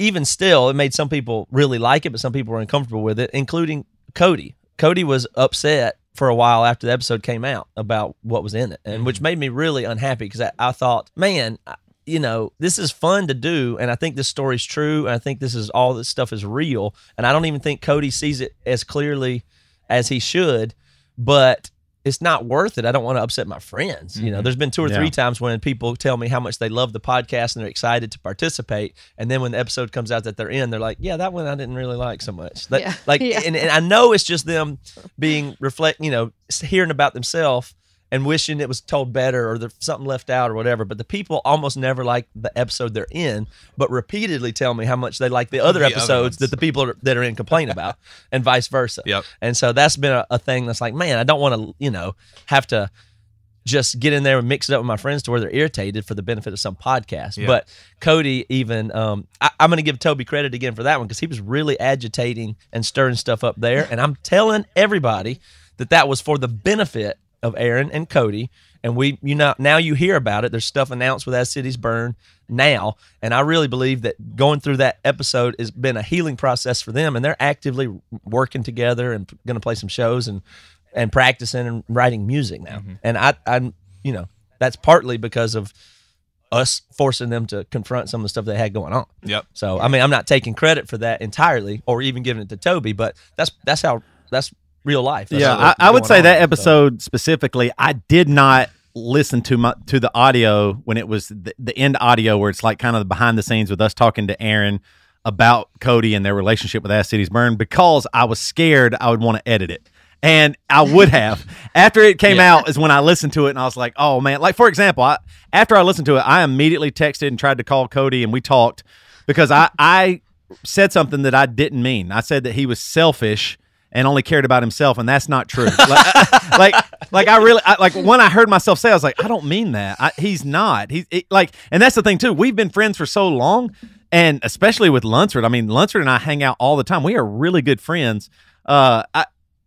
even still, it made some people really like it, but some people were uncomfortable with it, including Cody. Cody was upset for a while after the episode came out about what was in it, and which made me really unhappy because I thought, man, this is fun to do, and I think this story's true, and I think all this stuff is real, and I don't even think Cody sees it as clearly as he should, but it's not worth it. I don't want to upset my friends. There's been 2 or 3 times when people tell me how much they love the podcast and they're excited to participate. And then when the episode comes out that they're in, they're like, yeah, that one I didn't really like so much. And I know it's just them being hearing about themselves and wishing it was told better or there's something left out or whatever. But the people almost never like the episode they're in, but repeatedly tell me how much they like the other episodes that the people that are in complain about, and vice versa. Yep. And so that's been a thing that's like, man, I don't want to, have to just get in there and mix it up with my friends to where they're irritated for the benefit of some podcast. Yeah. But Cody even, I'm going to give Toby credit again for that one because he was really agitating and stirring stuff up there. And I'm telling everybody that was for the benefit of Aaron and Cody, and now you hear about it. There's stuff announced with As Cities Burn now, and I really believe that going through that episode has been a healing process for them, and they're actively working together and going to play some shows and practicing and writing music now. And I'm that's partly because of us forcing them to confront some of the stuff they had going on. Yep. So I mean, I'm not taking credit for that entirely, or even giving it to Toby, but that's real life. That's I would say that episode specifically, I did not listen to the audio when it was the end audio where it's like kind of the behind the scenes with us talking to Aaron about Cody and their relationship with As Cities Burn, because I was scared I would want to edit it. And I would have. After it came out is when I listened to it, and I was like, oh, man. Like, for example, after I listened to it, I immediately texted and tried to call Cody, and we talked, because I said something that I didn't mean. I said that he was selfish and only cared about himself, and that's not true. Like when I heard myself say, I was like, I don't mean that. He's not. And that's the thing, too. We've been friends for so long, and especially with Lunsford. I mean, Lunsford and I hang out all the time. We are really good friends.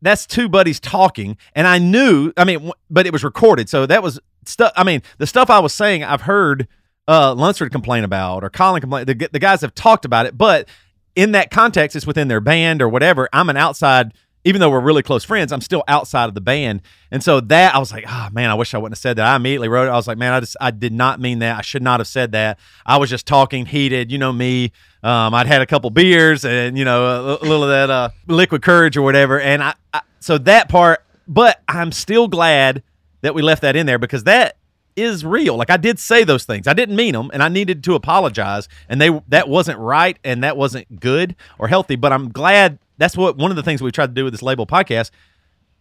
That's two buddies talking, and I knew, but it was recorded, so that was stuff. I mean, the stuff I was saying, I've heard Lunsford complain about, or Colin complain. The guys have talked about it, but in that context, it's within their band or whatever. I'm an outside, even though we're really close friends, I'm still outside of the band, and so that I was like, oh man, I wish I wouldn't have said that. I immediately wrote it. I was like, man, I did not mean that. I should not have said that. I was just talking heated, you know me. I'd had a couple beers and, a little of that liquid courage or whatever. And so that part, but I'm still glad that we left that in there, because that is real. Like, I did say those things. I didn't mean them, and I needed to apologize. And that wasn't right, and that wasn't good or healthy. But I'm glad that's one of the things we tried to do with this Label podcast.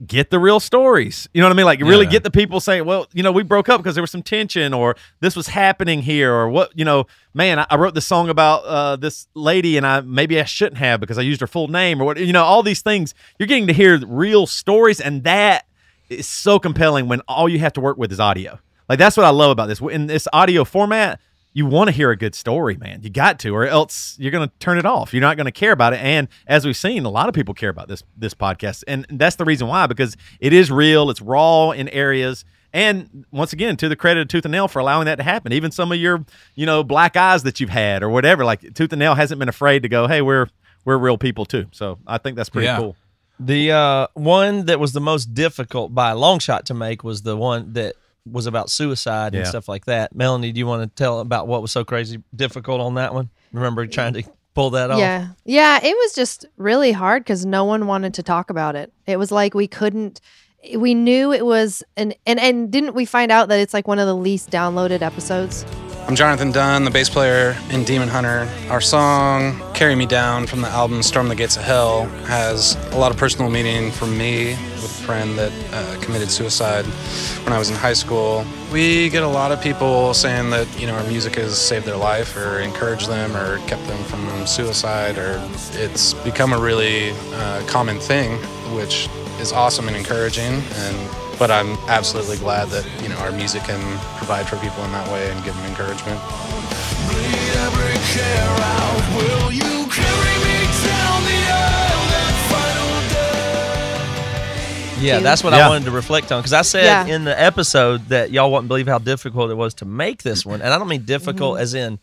Get the real stories. You know what I mean? Like, really get the people saying, well, we broke up because there was some tension, or this was happening here, or what, man, I wrote this song about this lady, and maybe I shouldn't have because I used her full name, or what, all these things. You're getting to hear real stories, and that is so compelling when all you have to work with is audio. Like, that's what I love about this. In this audio format, you want to hear a good story, man. You got to, or else you're going to turn it off. You're not going to care about it. And as we've seen, a lot of people care about this podcast. And that's the reason why, because it is real. It's raw in areas. And once again, to the credit of Tooth and Nail for allowing that to happen. Even some of your, black eyes that you've had or whatever, like Tooth and Nail hasn't been afraid to go, hey, we're real people too. So I think that's pretty cool. The one that was the most difficult by a long shot to make was the one that was about suicide and stuff like that. Melanie, do you want to tell about what was so crazy difficult on that one? Remember trying to pull that off? Yeah, it was just really hard because no one wanted to talk about it. It was like we knew it was, and didn't we find out that it's like one of the least downloaded episodes? I'm Jonathan Dunn, the bass player in Demon Hunter. Our song, Carry Me Down, from the album Storm the Gates of Hell, has a lot of personal meaning for me with a friend that committed suicide when I was in high school. We get a lot of people saying that, our music has saved their life or encouraged them or kept them from suicide, or it's become a really common thing, which is awesome and encouraging. But I'm absolutely glad that, our music can provide for people in that way and give them encouragement. Yeah, that's what I wanted to reflect on, because I said in the episode that y'all wouldn't believe how difficult it was to make this one. And I don't mean difficult as in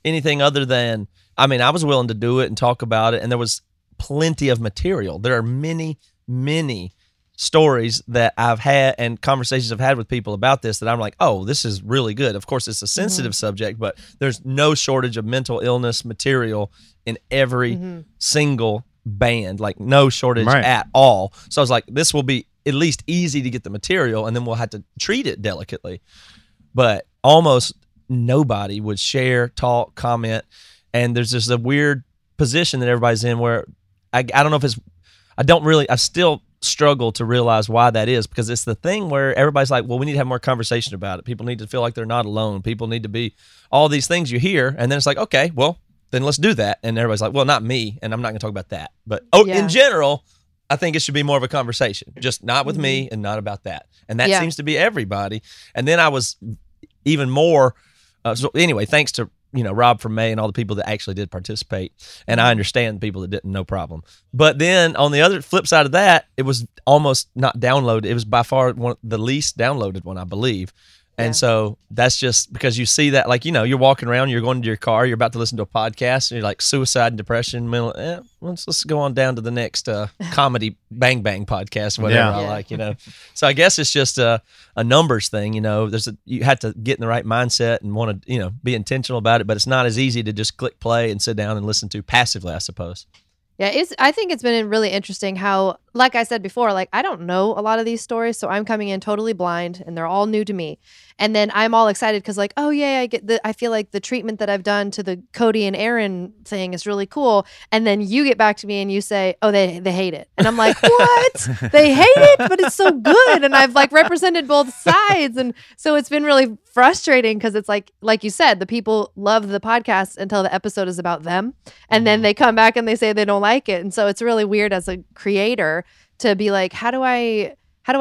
anything other than, I was willing to do it and talk about it, and there was plenty of material. There are many, many stories that I've had and conversations I've had with people about this that I'm like, oh, this is really good. Of course, it's a sensitive subject, but there's no shortage of mental illness material in every single band, like no shortage at all. So I was like, this will be at least easy to get the material, and then we'll have to treat it delicately. But almost nobody would share, talk, comment, and there's just a weird position that everybody's in where I don't know if it's, I still struggle to realize why that is, because it's the thing where everybody's like, well, we need to have more conversation about it. People need to feel like they're not alone. People need to be all these things you hear, and then it's like, okay, well, then let's do that. And everybody's like, well, not me, and I'm not going to talk about that. But in general, I think it should be more of a conversation, just not with me and not about that. And that seems to be everybody. And then I was even more, so anyway, thanks to Rob from May and all the people that actually did participate. And I understand the people that didn't, no problem. But then on the other flip side of that, it was almost not downloaded. It was by far the least downloaded one, I believe. And so that's just because you see that, like, you're walking around, you're going to your car, you're about to listen to a podcast, and you're like suicide and depression, mental. Let's go on down to the next comedy Bang Bang podcast, whatever I like, So I guess it's just a numbers thing, you have to get in the right mindset and want to, be intentional about it, but it's not as easy to just click play and sit down and listen to passively, I suppose. Yeah, I think it's been really interesting how, like I said before, like I don't know a lot of these stories, so I'm coming in totally blind and they're all new to me. And then I'm all excited because like, oh yeah, I feel like the treatment that I've done to the Cody and Aaron thing is really cool. And then you get back to me and you say, oh, they hate it. And I'm like, what? They hate it, but it's so good. And I've like represented both sides. And so it's been really frustrating because it's like you said, the people love the podcast until the episode is about them. And then they come back and they say they don't like it. And so it's really weird as a creator to be like, how do I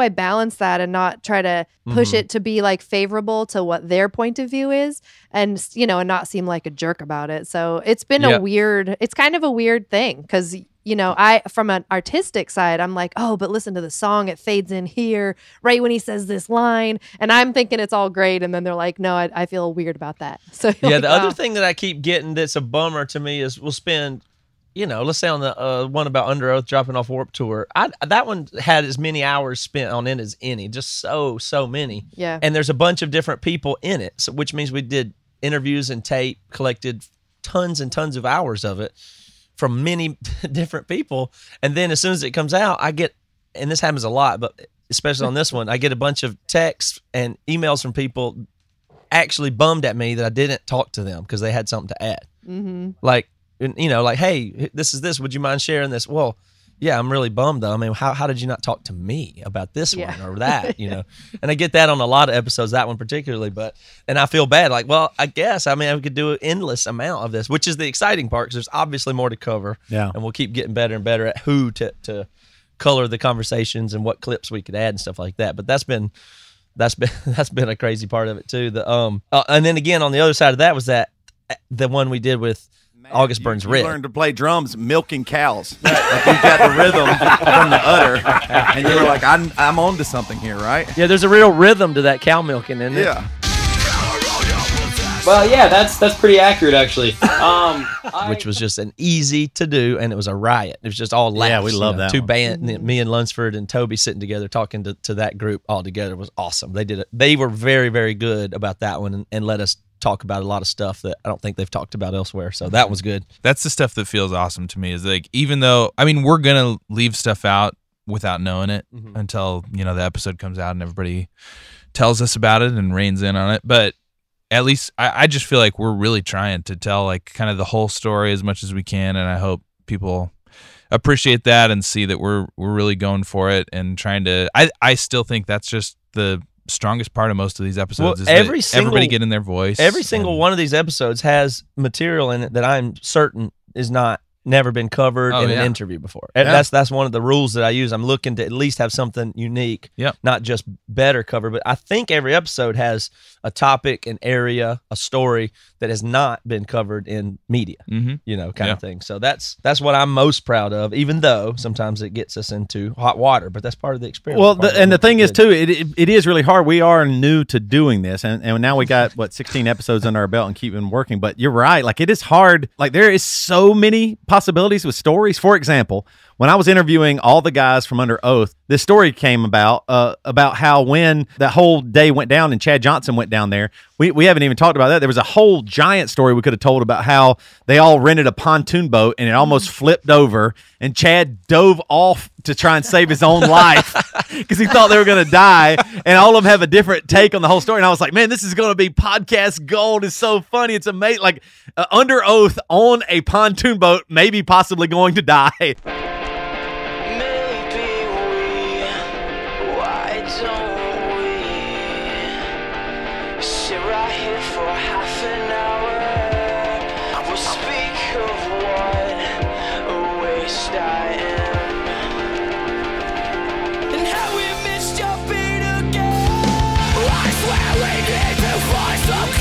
balance that and not try to push it to be like favorable to what their point of view is and, and not seem like a jerk about it. So it's been it's kind of a weird thing because, from an artistic side, I'm like, oh, but listen to the song. It fades in here right when he says this line. And I'm thinking it's all great. And then they're like, no, I feel weird about that. So the other thing that I keep getting that's a bummer to me is we'll spend let's say on the one about Under Oath dropping off Warped Tour, that one had as many hours spent on it as any, just so many. Yeah. And there's a bunch of different people in it, so which means we did interviews and tape, collected tons and tons of hours of it from many different people. And then as soon as it comes out, I get, and this happens a lot, but especially on this one, I get a bunch of texts and emails from people actually bummed at me that I didn't talk to them because they had something to add. Mm-hmm. Like, like, hey, this is this. Would you mind sharing this? Well, yeah, I'm really bummed though. I mean, how did you not talk to me about this one or that? And I get that on a lot of episodes, that one particularly. And I feel bad. Like, well, I guess I could do an endless amount of this, which is the exciting part because there's obviously more to cover. Yeah, and we'll keep getting better and better at who to color the conversations and what clips we could add and stuff like that. But that's been a crazy part of it too. And then again on the other side of that was that the one we did with August Burns Red. You learned to play drums milking cows. Like you got the rhythm from the udder, and you were like, I'm on to something here, right? Yeah, there's a real rhythm to that cow milking, isn't it? Yeah. Well, yeah, that's pretty accurate, actually. Which was just an easy to do, and it was a riot. It was just all laughs. Yeah, we love that Two one. band, me and Lunsford and Toby sitting together talking to that group all together was awesome. They did it. They were very, very good about that one and let us talk about a lot of stuff that I don't think they've talked about elsewhere. So that was good. That's the stuff that feels awesome to me is like, even though, we're going to leave stuff out without knowing it until, the episode comes out and everybody tells us about it and reins in on it. But at least I just feel like we're really trying to tell like kind of the whole story as much as we can. And I hope people appreciate that and see that we're really going for it and trying to, I still think that's just the strongest part of most of these episodes is everybody get in their voice. Every single one of these episodes has material in it that I'm certain is never been covered in an interview before. And that's one of the rules that I use. I'm looking to at least have something unique, not just better covered. But I think every episode has a topic, an area, a story that has not been covered in media, kind of thing. So that's what I'm most proud of, even though sometimes it gets us into hot water, but that's part of the experience. Well, the thing is, too, it is really hard. We are new to doing this, and now we got, 16 episodes under our belt and keeping working. But you're right. Like, it is hard. Like, there is so many possibilities with stories. For example, when I was interviewing all the guys from Under Oath, this story came about how when that whole day went down and Chad Johnson went down there, we haven't even talked about that. There was a whole giant story we could have told about how they all rented a pontoon boat and it almost flipped over and Chad dove off to try and save his own life because he thought they were going to die, and all of them have a different take on the whole story. And I was like, man, this is going to be podcast gold. It's so funny. It's amazing. Like Under Oath on a pontoon boat, maybe possibly going to die.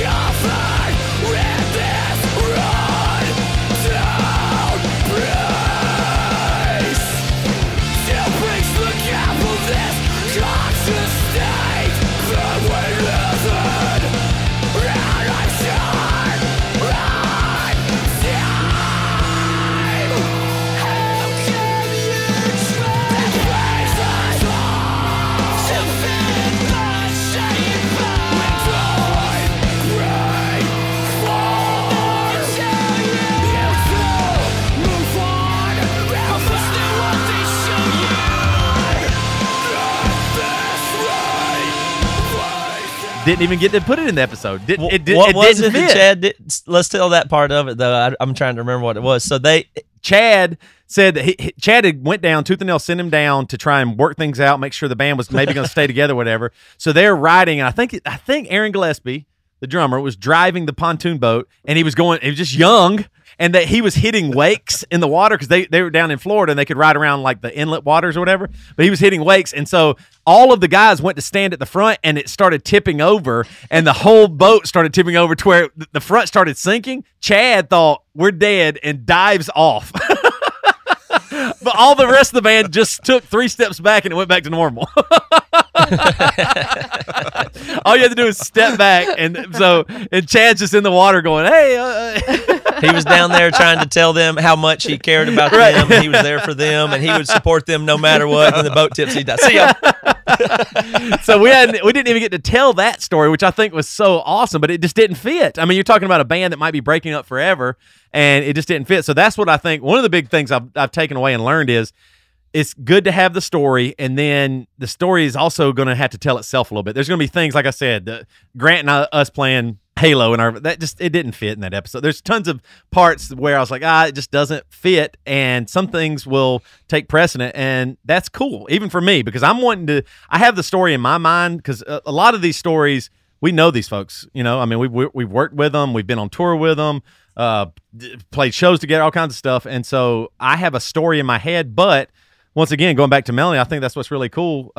Comfort with this didn't even get to put it in the episode. What was it that Chad did? Let's tell that part of it, though. I'm trying to remember what it was. So Chad said that Chad had went down, Tooth and Nail sent him down to try and work things out, make sure the band was maybe going to stay together, whatever. So they're riding, and I think Aaron Gillespie, the drummer, was driving the pontoon boat, and he was just young, and that he was hitting wakes in the water because they were down in Florida and they could ride around like the inlet waters or whatever, but he was hitting wakes, and so all of the guys went to stand at the front, and it started tipping over, and the whole boat started tipping over to where the front started sinking. Chad thought, we're dead, and dives off. But all the rest of the band just took 3 steps back, and it went back to normal. All you had to do is step back, and Chad's just in the water going, hey. He was down there trying to tell them how much he cared about them. And he was there for them, and he would support them no matter what. When the boat tips, he'd die. See ya. So we didn't even get to tell that story, which I think was so awesome, but it just didn't fit. I mean, you're talking about a band that might be breaking up forever, and it just didn't fit. So that's what I think. One of the big things I've taken away and learned is it's good to have the story, and then the story is also going to have to tell itself a little bit. There's going to be things, like I said, Grant and us playing Halo, and it didn't fit in that episode. There's tons of parts where I was like, it just doesn't fit, and some things will take precedent, and that's cool, even for me, because I have the story in my mind, because a lot of these stories, we know these folks, I mean, we've worked with them, we've been on tour with them, played shows together, all kinds of stuff, and so I have a story in my head, but once again, going back to Melanie, I think that's what's really cool.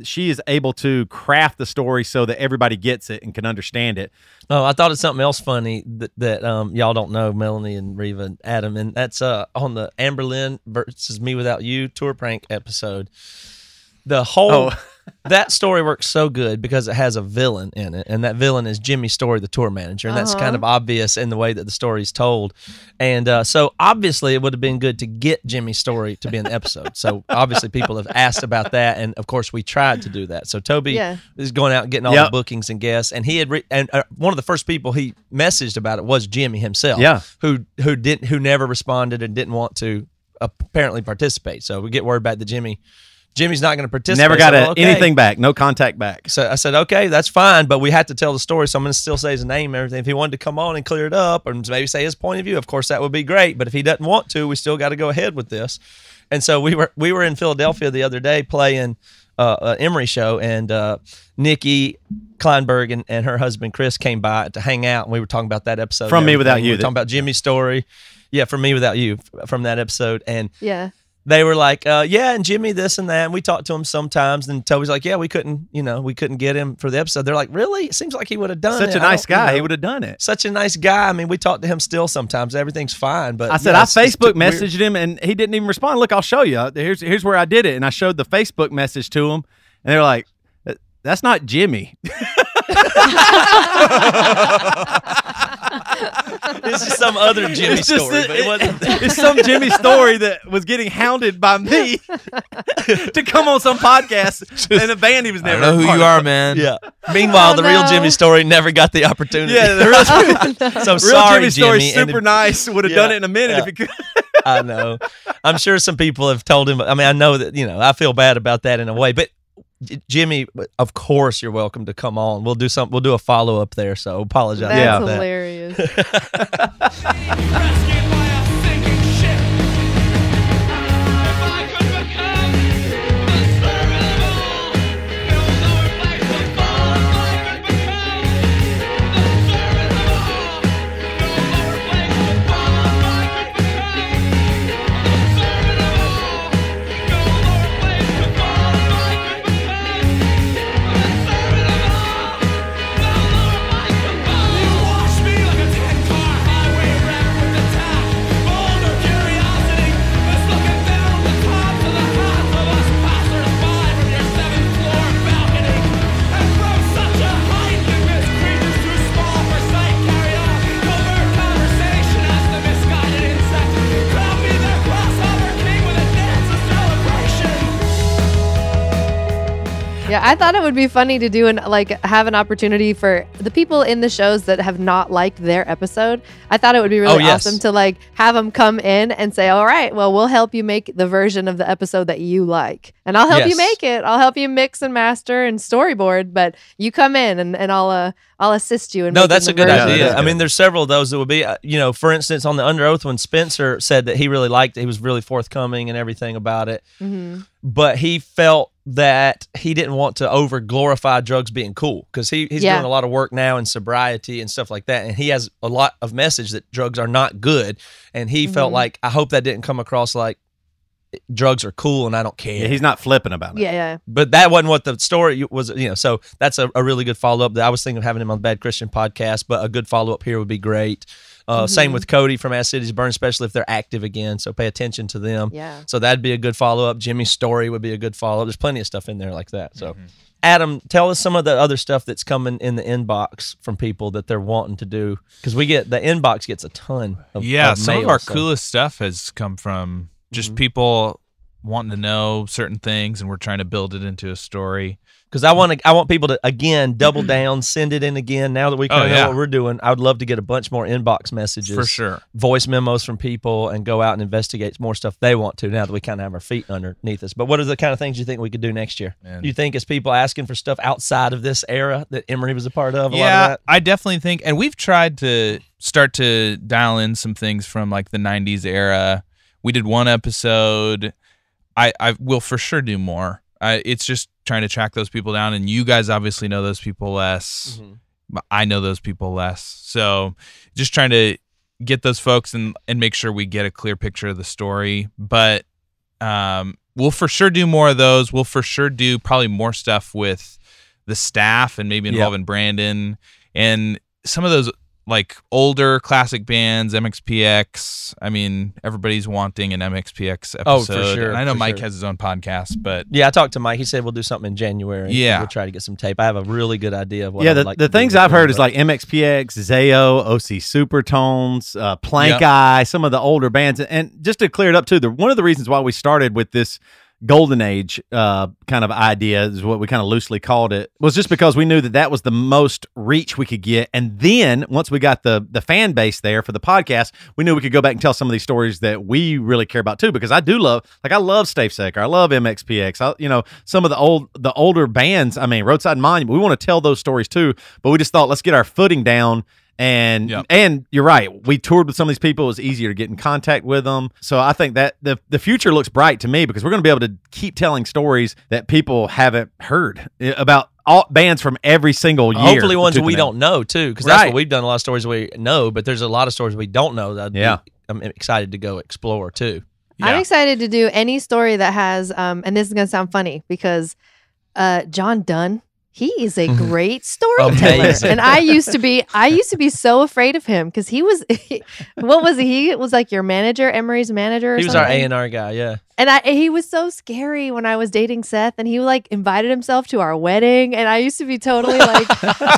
She is able to craft the story so that everybody gets it and can understand it. Oh, I thought of something else funny that y'all don't know, Melanie and Reva and Adam, and that's on the Amber Lynn versus Me Without You tour prank episode. The whole that story works so good because it has a villain in it, and that villain is Jimmy Story, the tour manager, and that's kind of obvious in the way that the story is told. And so obviously it would have been good to get Jimmy Story to be in the episode. So obviously people have asked about that, and of course we tried to do that. So Toby is going out and getting all the bookings and guests, and he had one of the first people he messaged about it was Jimmy himself, who never responded and didn't want to apparently participate. So we get word back that Jimmy's not going to participate. Never got anything back, no contact back. So I said, okay, that's fine, but we had to tell the story, so I'm going to still say his name and everything. If he wanted to come on and clear it up or maybe say his point of view, of course, that would be great. But if he doesn't want to, we still got to go ahead with this. And so we were in Philadelphia the other day playing an Emory show, and Nikki Kleinberg and her husband Chris came by to hang out, and we were talking about that episode. From Me Without You. We were talking about Jimmy's story. Yeah, From Me Without You, from that episode. And they were like, and Jimmy this and that, and we talked to him sometimes, and Toby's like, we couldn't get him for the episode. They're like, really? It seems like he would have done it. Such a nice guy. He would have done it. Such a nice guy. I mean, we talk to him still sometimes. Everything's fine. But I said, I Facebook messaged him, and he didn't even respond. Look, I'll show you. Here's where I did it. And I showed the Facebook message to him, and they were like, that's not Jimmy. This is some other Jimmy story, but it wasn't. It's some Jimmy story that was getting hounded by me to come on some podcast in a band he was never. I know who you are, man. Yeah. Meanwhile, the real Jimmy Story never got the opportunity. Yeah, the real, so sorry, Jimmy Story, Jimmy. super nice. Would have done it in a minute if he could. I know. I'm sure some people have told him. I mean, I know that I feel bad about that in a way, but. Jimmy, of course you're welcome to come on. We'll do a follow up there. So apologize. That's hilarious. Yeah, I thought it would be funny to do have an opportunity for the people in the shows that have not liked their episode. I thought it would be really awesome to have them come in and say, all right, well, we'll help you make the version of the episode that you like. And I'll help you make it. I'll help you mix and master and storyboard, but you come in and I'll assist you. No, that's a good idea. I mean, there's several of those that would be, for instance, on the Under Oath when Spencer said that he really liked it, he was really forthcoming and everything about it. Mm-hmm. But he felt that he didn't want to over glorify drugs being cool because he's doing a lot of work now in sobriety and stuff like that. And he has a lot of message that drugs are not good. And he felt like, I hope that didn't come across like drugs are cool and I don't care. Yeah, he's not flipping about it. Yeah. But that wasn't what the story was, so that's a really good follow-up. I was thinking of having him on the Bad Christian podcast, but a good follow-up here would be great. Same with Cody from As Cities Burn, especially if they're active again. So pay attention to them. Yeah. So that'd be a good follow-up. Jimmy's story would be a good follow-up. There's plenty of stuff in there like that. So, Adam, tell us some of the other stuff that's coming in the inbox from people that they're wanting to do. Because the inbox gets a ton of some mail, of our coolest stuff has come from just people wanting to know certain things, and we're trying to build it into a story. Because I want people to, again, double down, send it in again. Now that we kind of know what we're doing, I would love to get a bunch more inbox messages. For sure. Voice memos from people and go out and investigate more stuff they want to now that we kind of have our feet underneath us. But what are the kind of things you think we could do next year? You think it's people asking for stuff outside of this era that Emory was a part of? A lot of that? I definitely think, and we've tried to start to dial in some things from like the 90s era. We did one episode. I will for sure do more. It's just trying to track those people down, and you guys obviously know those people less. But I know those people less. So just trying to get those folks and make sure we get a clear picture of the story. But we'll for sure do more of those. We'll for sure do probably more stuff with the staff and maybe involving Brandon and some of those like older classic bands, MXPX. I mean, everybody's wanting an MXPX episode. Oh, for sure. And I know Mike has his own podcast, but I talked to Mike. He said we'll do something in January. Yeah, we'll try to get some tape. I have a really good idea of what. The things I've heard is like MXPX, Zayo, OC Supertones, Plank Eye, some of the older bands. And just to clear it up too, one of the reasons why we started with this Golden Age kind of idea is what we kind of loosely called it, was just because we knew that was the most reach we could get. And then once we got the fan base there for the podcast, we knew we could go back and tell some of these stories that we really care about too, because I love Stave Secker, I love MXPX, some of the older bands. I mean, Roadside Monument, we want to tell those stories too, but we just thought, let's get our footing down. And you're right. We toured with some of these people. It was easier to get in contact with them. So I think that the future looks bright to me, because we're going to be able to keep telling stories that people haven't heard about all bands from every single year. Hopefully ones we don't know too, because that's what we've done. A lot of stories we know, but there's a lot of stories we don't know that I'm excited to go explore too. I'm excited to do any story that has, and this is going to sound funny because John Dunn, he is a great storyteller. And I used to be so afraid of him because he was, what was he? It was like your manager, Emery's manager or He was something. our A&R guy, yeah. And he was so scary when I was dating Seth, and he like invited himself to our wedding. And I used to be totally like,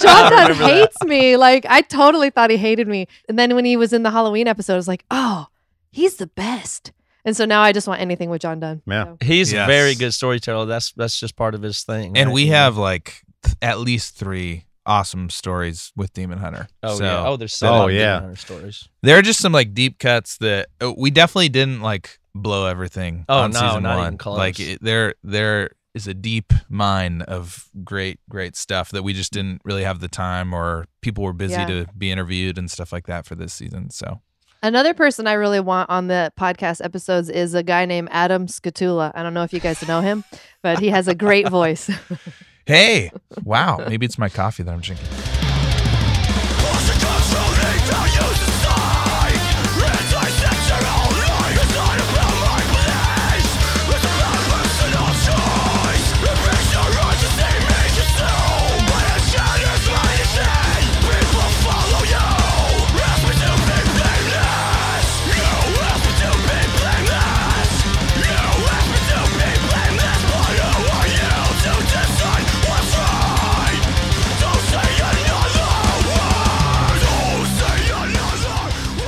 John Dunn hates me. Like, I totally thought he hated me. And then when he was in the Halloween episode, I was like, oh, he's the best. And so now I just want anything with John Dunn. Yeah. So. He's a very good storyteller. That's just part of his thing. And we have like at least 3 awesome stories with Demon Hunter. Oh, so, yeah. Oh, there's so many Demon Hunter stories. There are just some like deep cuts that we definitely didn't like blow everything on season 1. Even close. Like there is a deep mine of great stuff that we just didn't really have the time, or people were busy to be interviewed and stuff like that for this season. So another person I really want on the podcast episodes is a guy named Adam Scatula. I don't know if you guys know him, but he has a great voice. Hey, wow. Maybe it's my coffee that I'm drinking.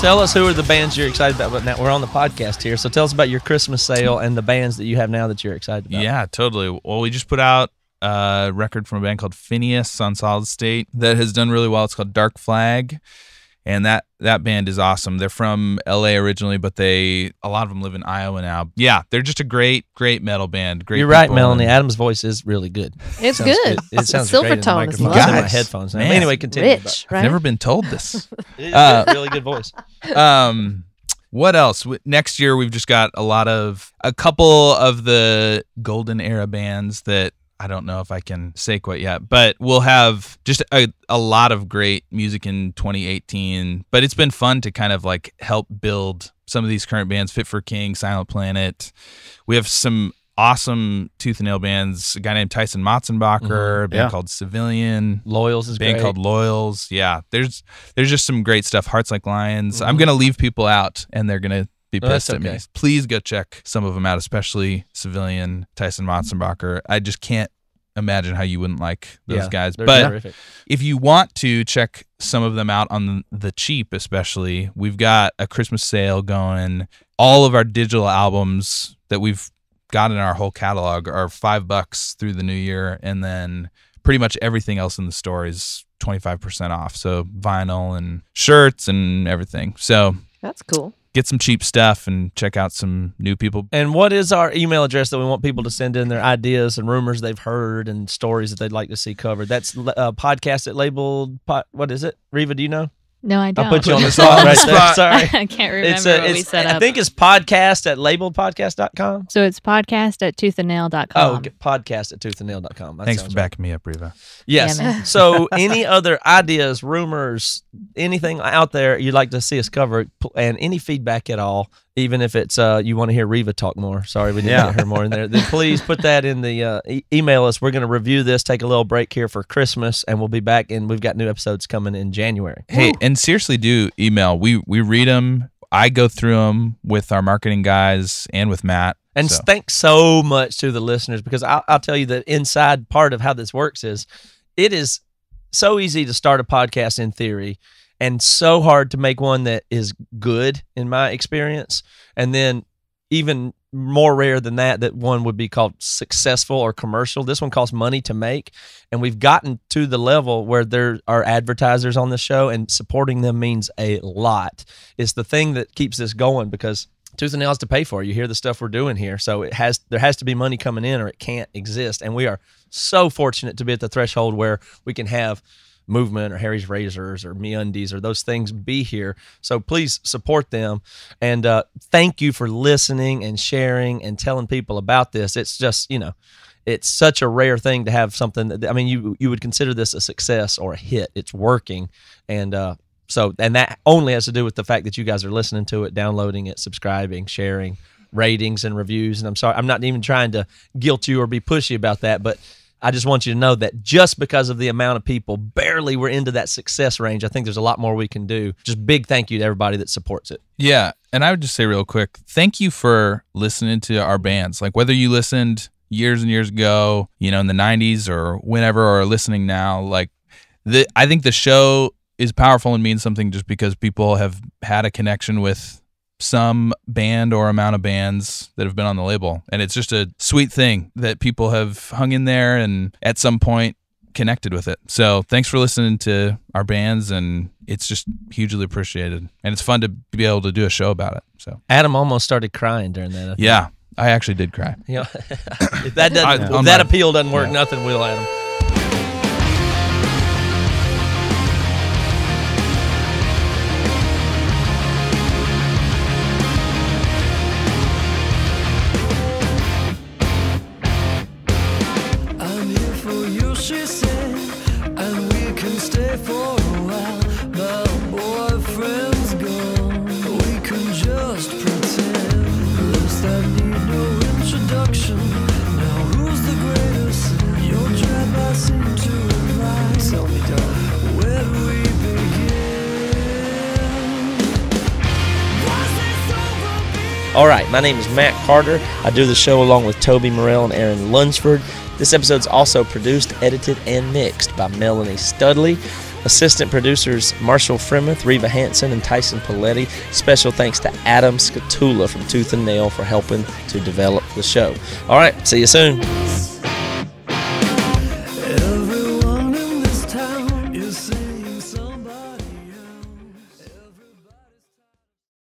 Tell us who are the bands you're excited about. But now we're on the podcast here, so tell us about your Christmas sale and the bands that you have now that you're excited about. Yeah, totally. Well, we just put out record from a band called Phineas on Solid State that has done really well. It's called Dark Flag. And that band is awesome. They're from LA originally, but a lot of them live in Iowa now. Yeah, they're just a great metal band. Great. You're right, Melanie. Adam's voice is really good. It's Sounds good. It sounds Silver great in the tone is microphone. lovely. I'm in my headphones now. Man. Anyway, continue. Rich, I've right? never been told this. It is a really good voice. What else? Next year, we've just got a couple of the golden era bands that I don't know if I can say quite yet, but we'll have just a lot of great music in 2018. But it's been fun to kind of like help build some of these current bands, Fit for King, Silent Planet. We have some awesome tooth and nail bands, a guy named Tyson Motzenbacher, a band called Civilian. Loyals is a band great. called Loyals. Yeah, there's just some great stuff. Hearts Like Lions. I'm going to leave people out, and they're going to be pissed at me. Please go check some of them out, especially Civilian, Tyson Motzenbacher. I just can't imagine how you wouldn't like those guys. But terrific. If you want to check some of them out on the cheap, especially, we've got a Christmas sale going. All of our digital albums that we've got in our whole catalog are $5 through the new year, and then pretty much everything else in the store is 25% off. So vinyl and shirts and everything. So That's cool. Get some cheap stuff and check out some new people. And what is our email address that we want people to send in their ideas and rumors they've heard and stories that they'd like to see covered? That's podcast at labeled. What is it? Reva, do you know? No, I don't. I'll put you on the spot right there. Sorry. I can't remember what we set up. I think it's podcast at labeledpodcast.com. So it's podcast at toothandnail.com. Oh, podcast at toothandnail.com. Thanks for backing me up, Reva. Yes. Yeah, So any other ideas, rumors, anything out there you'd like to see us cover, and any feedback at all, even if it's you want to hear Reva talk more. Sorry, we didn't get her more in there. Then please put that in the email us. We're going to review this, take a little break here for Christmas, and we'll be back, and we've got new episodes coming in January. Hey, and seriously, do email. We read them. I go through them with our marketing guys and with Matt. And thanks so much to the listeners, because I'll tell you the inside part of how this works is it is so easy to start a podcast in theory and so hard to make one that is good, in my experience. And then even more rare than that one would be called successful or commercial. This one costs money to make. And we've gotten to the level where there are advertisers on the show, and supporting them means a lot. It's the thing that keeps this going, because Tooth and Nail has to pay for it. You hear the stuff we're doing here. So there has to be money coming in, or it can't exist. And we are so fortunate to be at the threshold where we can have Movement or Harry's Razors or MeUndies or those things be here. So please support them. And thank you for listening and sharing and telling people about this. It's just, it's such a rare thing to have something that, I mean, you would consider this a success or a hit. It's working. And and that only has to do with the fact that you guys are listening to it, downloading it, subscribing, sharing, ratings and reviews. And I'm sorry, I'm not even trying to guilt you or be pushy about that, but I just want you to know that just because of the amount of people, barely we're into that success range. I think there's a lot more we can do. Just big thank you to everybody that supports it. Yeah, and I would just say real quick, thank you for listening to our bands. Like whether you listened years and years ago, in the 90s or whenever, or listening now, I think the show is powerful and means something just because people have had a connection with some band or amount of bands that have been on the label. And it's just a sweet thing that people have hung in there and at some point connected with it. So thanks for listening to our bands, and it's just hugely appreciated. And it's fun to be able to do a show about it. So Adam almost started crying during that. I think. Yeah, I actually did cry. If that appeal doesn't work, nothing will, Adam. All right, my name is Matt Carter. I do the show along with Toby Morrell and Aaron Lunsford. This episode's also produced, edited, and mixed by Melanie Studley. Assistant producers Marshall Fremeth, Reva Hansen, and Tyson Paletti. Special thanks to Adam Scatula from Tooth and Nail for helping to develop the show. All right, see you soon.